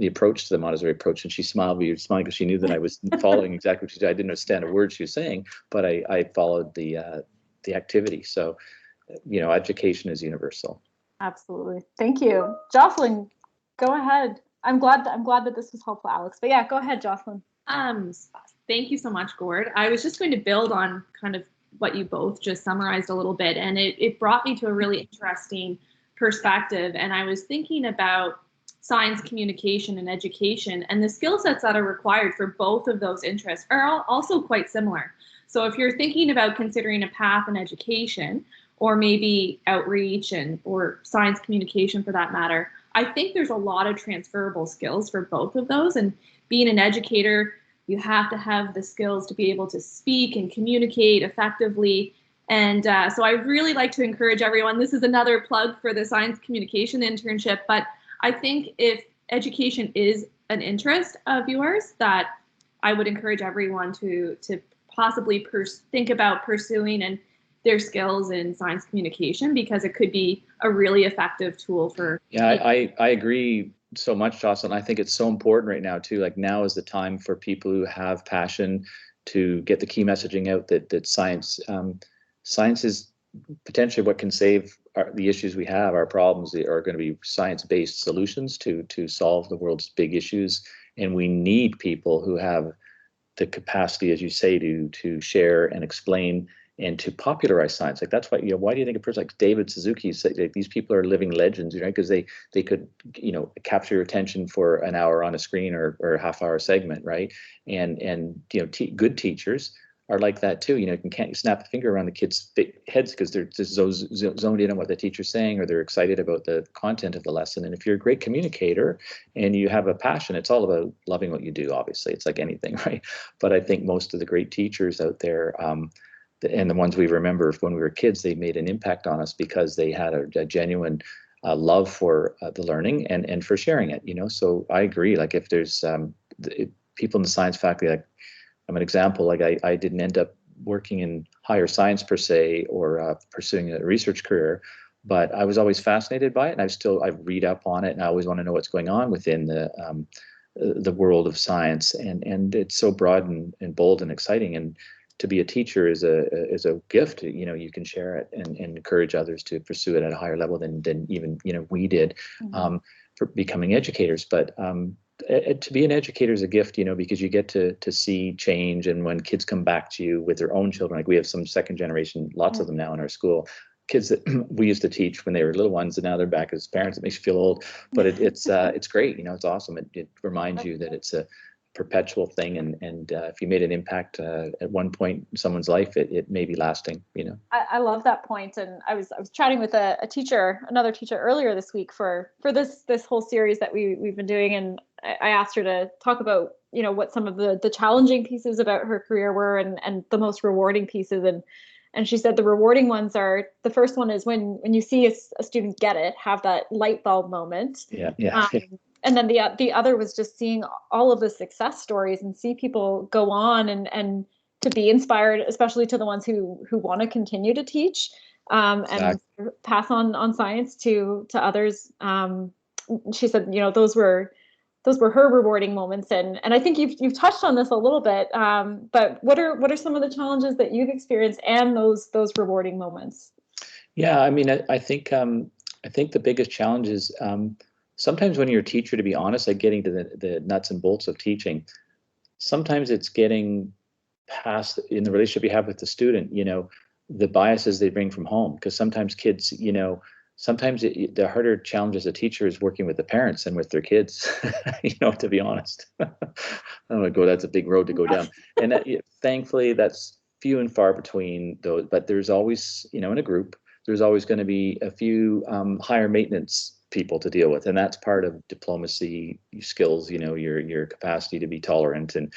Speaker 2: approach to the Montessori approach. And she smiled, smiling because she knew that I was following exactly what she did. I didn't understand a word she was saying, but I followed the activity. So education is universal.
Speaker 1: Absolutely. Thank you. Jocelyn, go ahead. I'm glad that this was helpful, Alex. But yeah, go ahead, Jocelyn.
Speaker 5: Thank you so much, Gord. I was just going to build on kind of what you both just summarized a little bit, and it brought me to a really interesting perspective. And I was thinking about science communication and education, and the skill sets that are required for both of those interests are also quite similar. So if you're thinking about considering a path in education, or maybe outreach or science communication for that matter, I think there's a lot of transferable skills for both of those. And being an educator, you have to have the skills to be able to speak and communicate effectively. And so I really like to encourage everyone. This is another plug for the science communication internship, but I think if education is an interest of yours, that I would encourage everyone to possibly think about pursuing and their skills in science communication, because it could be a really effective tool for.
Speaker 2: Yeah, I agree so much, Jocelyn. I think it's so important right now too. Like, now is the time for people who have passion to get the key messaging out that science is potentially what can save the issues we have. Our problems are going to be science-based solutions to solve the world's big issues, and we need people who have the capacity, as you say, to share and explain and to popularize science. Like, that's why, why do you think a person like David Suzuki said, like, these people are living legends, because they could, capture your attention for an hour on a screen or a half-hour segment, right? And good teachers are like that too. You can't snap a finger around the kids' heads because they're just zoned in on what the teacher's saying, or they're excited about the content of the lesson. And if you're a great communicator and you have a passion, it's all about loving what you do. Obviously, it's like anything, right? But I think most of the great teachers out there, and the ones we remember when we were kids, they made an impact on us because they had a genuine love for the learning and for sharing it. So I agree. Like, if there's people in the science faculty, like, I'm an example. Like, I didn't end up working in higher science per se, or pursuing a research career, but I was always fascinated by it, and I read up on it, and I always want to know what's going on within the world of science, and it's so broad and bold and exciting. And to be a teacher is a gift. You can share it and encourage others to pursue it at a higher level than even we did, for becoming educators. But to be an educator is a gift, because you get to see change. And when kids come back to you with their own children, like, we have some second generation, lots of them now in our school, kids that we used to teach when they were little ones, and now they're back as parents. It makes you feel old, but it's great. It's awesome. It reminds you that it's a perpetual thing, and if you made an impact at one point in someone's life, it may be lasting.
Speaker 1: I love that point. And I was chatting with another teacher earlier this week for this whole series that we've been doing, and I asked her to talk about what some of the challenging pieces about her career were, and the most rewarding pieces. And she said the rewarding ones are, the first one is when you see a student get it, have that light bulb moment.
Speaker 2: Yeah.
Speaker 1: And then the other was just seeing all of the success stories and see people go on and to be inspired, especially to the ones who want to continue to teach, and pass on science to others. She said, those were her rewarding moments. And I think you've touched on this a little bit. But what are some of the challenges that you've experienced and those rewarding moments?
Speaker 2: Yeah, I mean, I think the biggest challenge is, sometimes when you're a teacher, to be honest, like, getting to the nuts and bolts of teaching, sometimes it's getting past, in the relationship you have with the student, the biases they bring from home. Because sometimes kids, sometimes the harder challenge as a teacher is working with the parents and with their kids, to be honest. That's a big road to go down. And thankfully, that's few and far between those. But there's always, in a group, there's always going to be a few higher maintenance people to deal with, and that's part of diplomacy skills, your capacity to be tolerant. And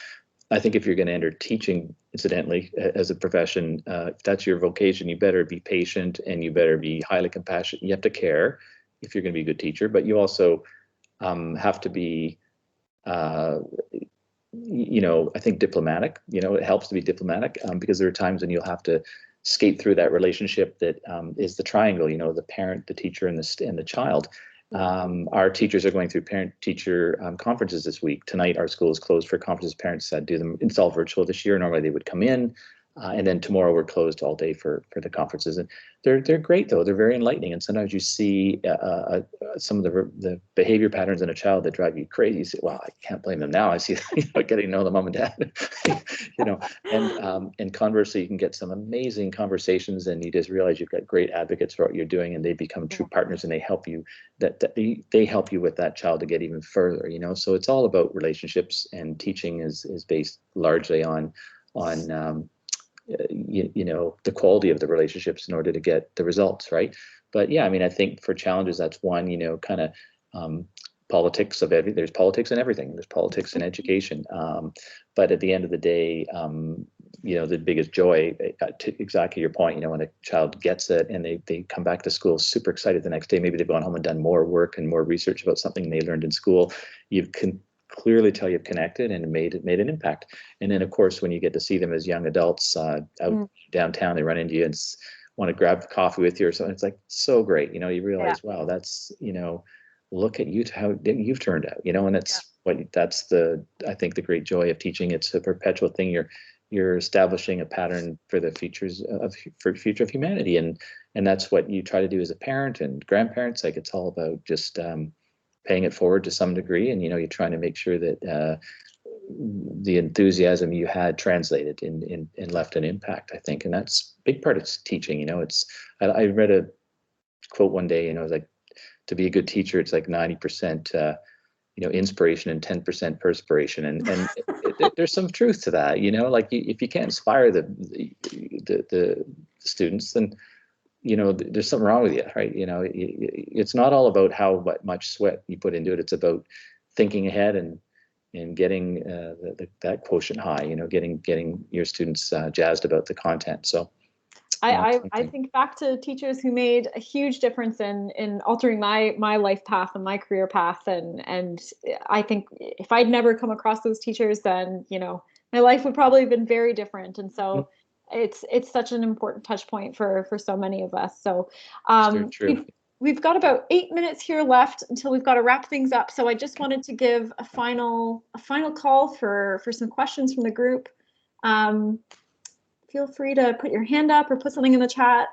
Speaker 2: I think if you're going to enter teaching, incidentally, as a profession, if that's your vocation, you better be patient and you better be highly compassionate. You have to care if you're going to be a good teacher, but you also have to be I think diplomatic. It helps to be diplomatic, because there are times when you'll have to skate through that relationship that is the triangle, the parent, the teacher, and the child. Our teachers are going through parent-teacher conferences this week. Tonight, our school is closed for conferences. Parents do them. It's all virtual this year. Normally, they would come in. And then tomorrow we're closed all day for the conferences, and they're great though. They're very enlightening, and sometimes you see some of the behavior patterns in a child that drive you crazy. You say, "Wow, I can't blame them now." I see getting to know the mom and dad, and conversely, you can get some amazing conversations, and you just realize you've got great advocates for what you're doing, and they become true partners, and they help you. They help you with that child to get even further. So it's all about relationships, and teaching is based largely on the quality of the relationships in order to get the results, right? But yeah, I mean, I think for challenges, that's one, kind of politics of everything. There's politics in everything. There's politics in education. But at the end of the day, the biggest joy, to exactly your point, when a child gets it and they come back to school super excited the next day, maybe they've gone home and done more work and more research about something they learned in school. You can clearly tell you've connected and made an impact. And then, of course, when you get to see them as young adults out downtown, they run into you and want to grab coffee with you or something. It's like so great. You realize, wow, that's, look at you, how you've turned out, and it's I think the great joy of teaching. It's a perpetual thing. You're establishing a pattern for the future of humanity. And that's what you try to do as a parent and grandparents. Like, it's all about just, paying it forward to some degree, and you're trying to make sure that the enthusiasm you had translated and left an impact, I think. And that's a big part of teaching. I read a quote one day, it was like, to be a good teacher, it's like 90% inspiration and 10% perspiration, and there's some truth to that. Like, if you can't inspire the students, then there's something wrong with you, right? It's not all about how much sweat you put into it. It's about thinking ahead and getting that quotient high. Getting your students jazzed about the content. So
Speaker 1: I think back to teachers who made a huge difference in altering my life path and my career path, and I think if I'd never come across those teachers, then my life would probably have been very different. And so. It's such an important touch point for so many of us. So we've got about 8 minutes here left until we've got to wrap things up. So I just wanted to give a final call for some questions from the group. Feel free to put your hand up or put something in the chat.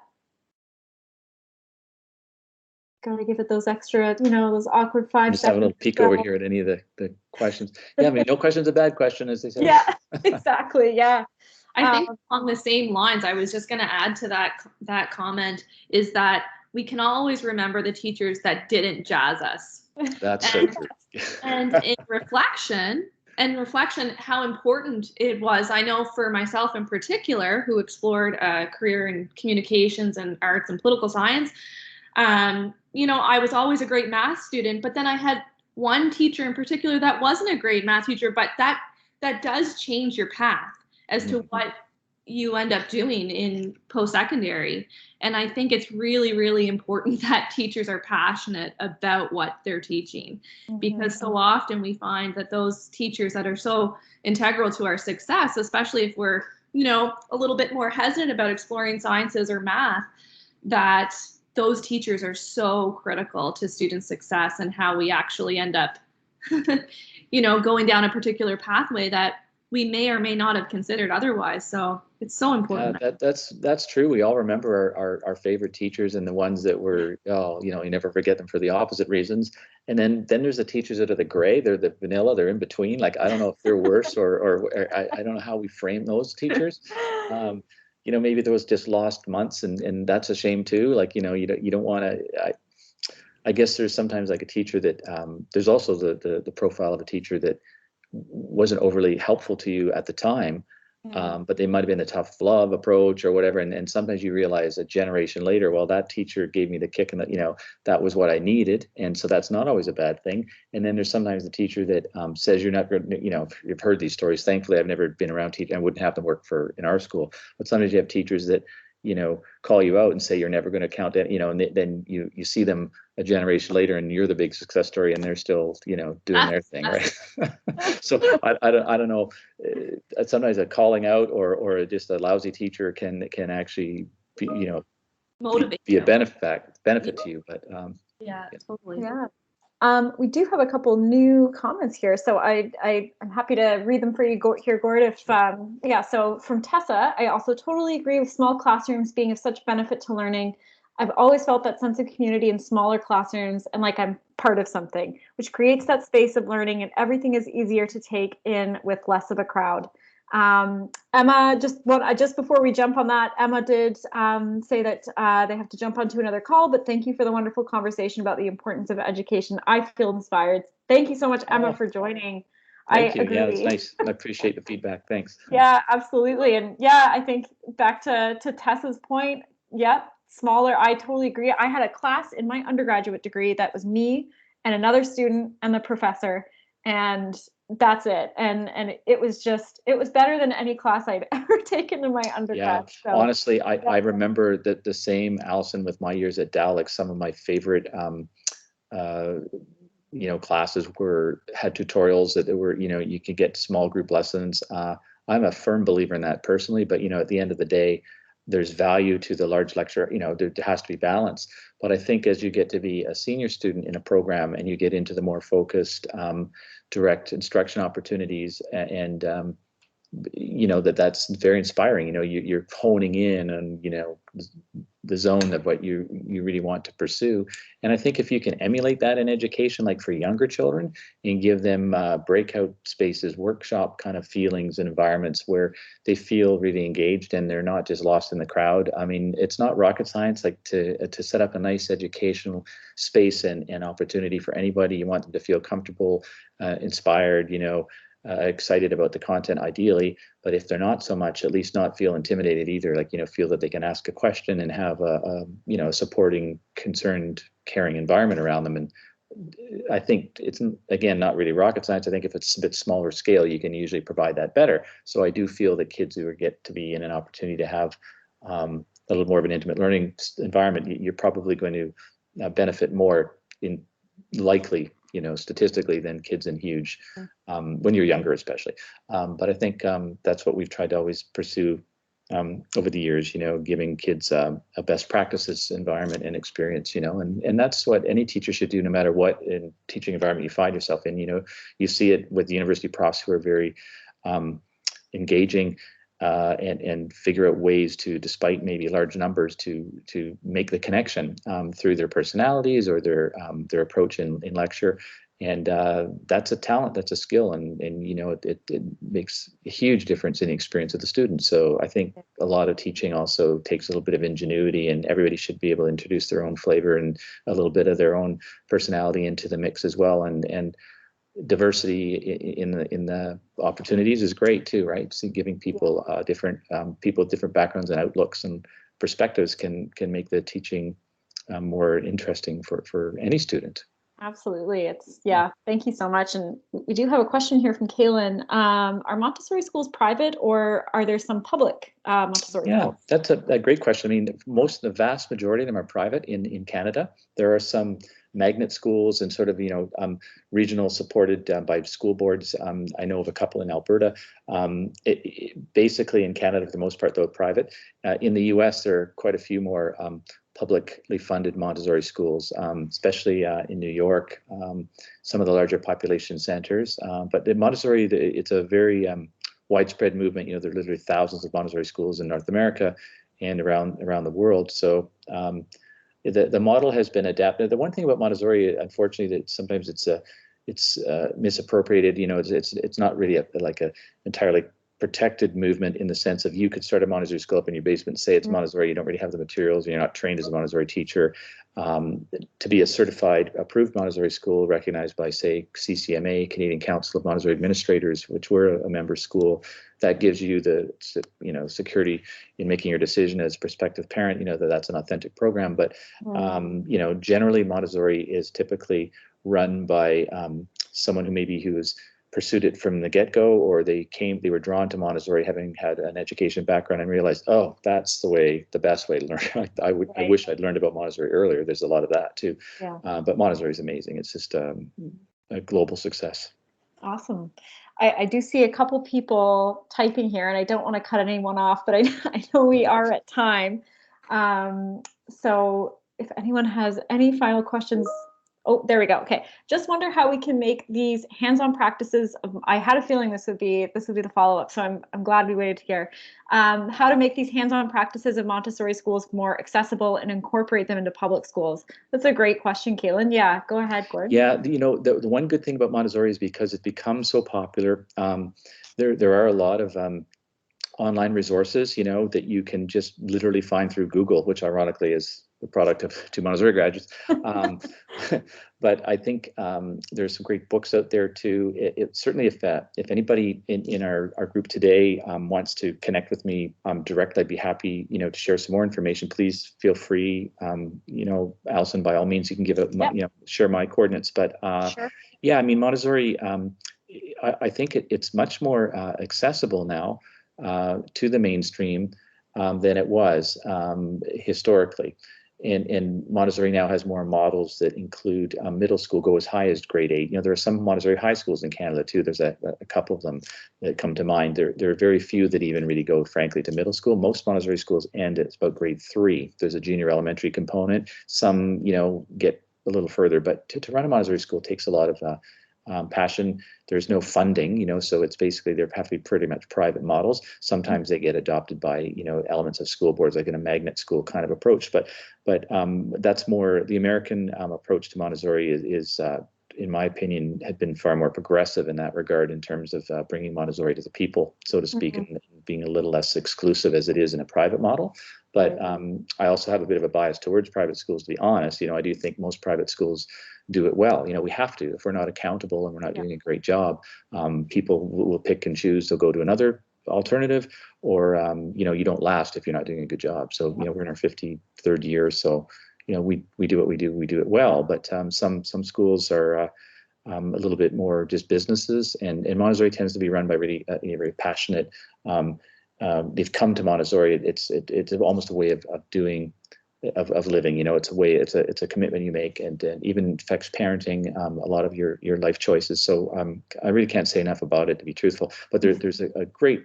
Speaker 1: Gotta give it those extra, those awkward 5 seconds.
Speaker 2: Just have a little peek over here at any of the questions. Yeah, I mean, no question's a bad question, as they say.
Speaker 1: Yeah, exactly. Yeah.
Speaker 5: I think on the same lines, I was just going to add to that comment, is that we can always remember the teachers that didn't jazz us.
Speaker 2: That's so true.
Speaker 5: And in reflection, how important it was. I know for myself in particular, who explored a career in communications and arts and political science, I was always a great math student, but then I had one teacher in particular that wasn't a great math teacher, but that does change your path as to what you end up doing in post-secondary. And I think it's really, really important that teachers are passionate about what they're teaching, because so often we find that those teachers that are so integral to our success, especially if we're, a little bit more hesitant about exploring sciences or math, that those teachers are so critical to student success and how we actually end up, going down a particular pathway that we may or may not have considered otherwise. So it's so important.
Speaker 2: That's true. We all remember our favorite teachers, and the ones that were, you never forget them for the opposite reasons. And then there's the teachers that are the gray, they're the vanilla, they're in between. Like, I don't know if they're worse or I don't know how we frame those teachers. Maybe those just lost months, and that's a shame too. Like, you don't want to, I guess there's sometimes like a teacher that, there's also the profile of a teacher that wasn't overly helpful to you at the time, but they might have been a tough love approach or whatever. And sometimes you realize a generation later, well, that teacher gave me the kick, and that was what I needed. And so that's not always a bad thing. And then there's sometimes the teacher that says you're not going to, you've heard these stories. Thankfully, I've never been around teaching. I wouldn't have to work in our school. But sometimes you have teachers that, call you out and say you're never going to count that, and then you see them a generation later, and you're the big success story, and they're still, doing their thing, right? So I don't know. Sometimes a calling out or just a lousy teacher can actually be,
Speaker 5: motivate
Speaker 2: be a benefit to you. But
Speaker 5: totally.
Speaker 1: Yeah. We do have a couple new comments here, so I'm happy to read them for you here, Gord. If yeah, so from Tessa, I also totally agree with small classrooms being of such benefit to learning. I've always felt that sense of community in smaller classrooms and like I'm part of something, which creates that space of learning, and everything is easier to take in with less of a crowd. Emma, just before we jump on that, Emma did say that they have to jump onto another call, but thank you for the wonderful conversation about the importance of education. I feel inspired. Thank you so much, Emma, for joining.
Speaker 2: Thank you.
Speaker 1: Agree.
Speaker 2: Yeah, it's nice. I appreciate the feedback. Thanks.
Speaker 1: Yeah, absolutely. And yeah, I think back to Tessa's point, yep, smaller, I totally agree. I had a class in my undergraduate degree that was me and another student and the professor, and that's it. And it was better than any class I'd ever taken in my undergrad.
Speaker 2: Yeah,
Speaker 1: So,
Speaker 2: honestly, I remember that the same, Allison, with my years at Dell, like some of my favorite classes had tutorials that were, you could get small group lessons. I'm a firm believer in that personally, but at the end of the day, there's value to the large lecture. There has to be balance. But I think as you get to be a senior student in a program and you get into the more focused, direct instruction opportunities, and that's very inspiring. You're honing in on the zone of what you really want to pursue. And I think if you can emulate that in education, like for younger children, and give them breakout spaces, workshop kind of feelings and environments where they feel really engaged and they're not just lost in the crowd. I mean, it's not rocket science, like to set up a nice educational space and opportunity for anybody. You want them to feel comfortable, inspired, excited about the content ideally, but if they're not so much, at least not feel intimidated either, like feel that they can ask a question and have a supporting, concerned, caring environment around them. And I think it's, again, not really rocket science. I think if it's a bit smaller scale, you can usually provide that better. So I do feel that kids who get to be in an opportunity to have a little more of an intimate learning environment, you're probably going to benefit more in likely, statistically, than kids in huge, when you're younger, especially. But I think that's what we've tried to always pursue over the years, giving kids a best practices environment and experience, and that's what any teacher should do, no matter what in teaching environment you find yourself in. You see it with the university profs who are very engaging, and figure out ways to, despite maybe large numbers, to make the connection through their personalities or their approach in lecture. And that's a talent, that's a skill, and it makes a huge difference in the experience of the student. So I think a lot of teaching also takes a little bit of ingenuity, and everybody should be able to introduce their own flavor and a little bit of their own personality into the mix as well. And diversity in the opportunities is great too, right? So giving people different backgrounds and outlooks and perspectives can make the teaching more interesting for any student.
Speaker 1: Absolutely. Thank you so much. And we do have a question here from Kaylin. Are Montessori schools private, or are there some public Montessori schools?
Speaker 2: Yeah, that's a great question. I mean, the vast majority of them are private in Canada. There are some magnet schools and sort of, regional supported by school boards. I know of a couple in Alberta. Basically in Canada, for the most part, though, private. In the US, there are quite a few more publicly funded Montessori schools, especially in New York, some of the larger population centers. But in Montessori, it's a very widespread movement. There are literally thousands of Montessori schools in North America and around the world. So the model has been adapted. The one thing about Montessori, unfortunately, that sometimes it's misappropriated. It's not really like a entirely protected movement, in the sense of you could start a Montessori school up in your basement and say it's Montessori. You don't really have the materials. You're not trained as a Montessori teacher. To be a certified, approved Montessori school recognized by, say, CCMA, Canadian Council of Montessori Administrators, which we're a member school, that gives you the security in making your decision as a prospective parent, that's an authentic program. But generally Montessori is typically run by someone who has pursued it from the get-go, or they were drawn to Montessori having had an education background and realized, oh, that's the best way to learn. I wish I'd learned about Montessori earlier. There's a lot of that too.
Speaker 1: Yeah.
Speaker 2: But Montessori is amazing. It's just a global success.
Speaker 1: Awesome. I do see a couple people typing here, and I don't want to cut anyone off, but I know we are at time. So if anyone has any final questions, Oh, there we go. Okay. Just wonder how we can make these hands-on practices. I had a feeling this would be the follow-up, so I'm glad we waited to hear. How to make these hands-on practices of Montessori schools more accessible and incorporate them into public schools. That's a great question, Caitlin. Yeah, go ahead, Gord.
Speaker 2: Yeah, you know, the one good thing about Montessori is because it's become so popular. There are a lot of online resources, you know, that you can just literally find through Google, which ironically is the product of two Montessori graduates. But I think there's some great books out there too. Certainly, if anybody in our group today wants to connect with me directly, I'd be happy, you know, to share some more information. Please feel free. You know, Alison, by all means, you can give it, you know, share my coordinates. But
Speaker 1: Sure.
Speaker 2: yeah, I mean, Montessori, I think it's much more accessible now to the mainstream than it was historically. And Montessori now has more models that include middle school, go as high as grade 8. You know, there are some Montessori high schools in Canada too. There's a couple of them that come to mind. There are very few that even really go, frankly, to middle school. Most Montessori schools end at about grade 3. There's a junior elementary component. Some, you know, get a little further, but to run a Montessori school takes a lot of passion. There's no funding, you know, so it's basically they have to be pretty much private models. Sometimes they get adopted by, you know, elements of school boards, like in a magnet school kind of approach. But that's more the American approach to Montessori is in my opinion, had been far more progressive in that regard in terms of bringing Montessori to the people, so to speak, and being a little less exclusive as it is in a private model. But I also have a bit of a bias towards private schools, to be honest. You know, I do think most private schools do it well. You know, we have to. If we're not accountable and we're not doing a great job, people will pick and choose. They'll go to another alternative, or you know, you don't last if you're not doing a good job. So you know, we're in our 53rd year, so you know, we do what we do it well. But some schools are a little bit more just businesses, and Montessori tends to be run by really very passionate. They've come to Montessori. It's almost a way of doing. Of living, you know, it's a commitment you make, and even affects parenting, a lot of your life choices. So I really can't say enough about it, to be truthful. But there's a great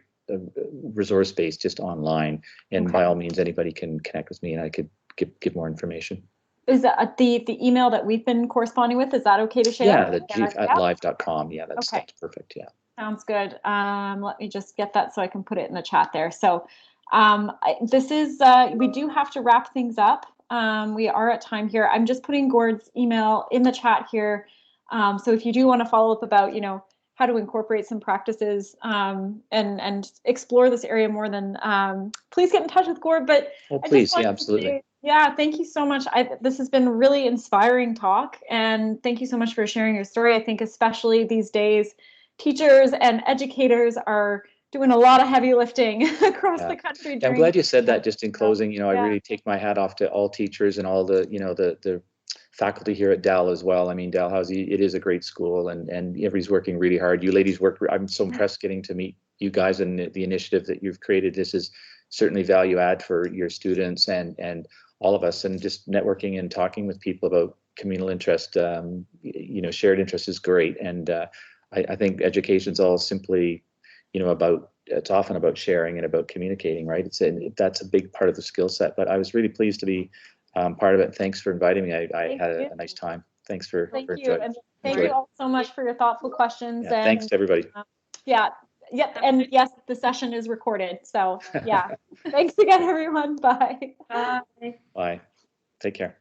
Speaker 2: resource base just online, and by all means, anybody can connect with me, and I could give more information.
Speaker 1: Is that the email that we've been corresponding with? Is that okay to share?
Speaker 2: Yeah, the g@live.com. Yeah, that's perfect. Yeah. Sounds
Speaker 1: good. Let me just get that so I can put it in the chat there. So. This is, we do have to wrap things up. We are at time here. I'm just putting Gord's email in the chat here. So if you do want to follow up about, you know, how to incorporate some practices and explore this area more, than please get in touch with Gord. But
Speaker 2: please, yeah, absolutely.
Speaker 1: Yeah, thank you so much. This has been a really inspiring talk, and thank you so much for sharing your story. I think especially these days, teachers and educators are doing a lot of heavy lifting across the country.
Speaker 2: I'm glad you said that. Just in closing, you know, I really take my hat off to all teachers and all the, you know, the faculty here at Dell as well. I mean, Dalhousie, it is a great school, and everybody's working really hard. You ladies work. I'm so impressed getting to meet you guys and the initiative that you've created. This is certainly value add for your students and all of us, and just networking and talking with people about communal interest, you know, shared interest is great. And I think education's all simply, you know, it's often about sharing and about communicating, right? That's a big part of the skill set. But I was really pleased to be part of it. Thanks for inviting me. I had a nice time. Thanks for
Speaker 1: thank you, and thank you all so much for your thoughtful questions.
Speaker 2: Yeah, thanks to everybody.
Speaker 1: And yes, the session is recorded. So yeah, thanks again, everyone. Bye.
Speaker 2: Bye. Take care.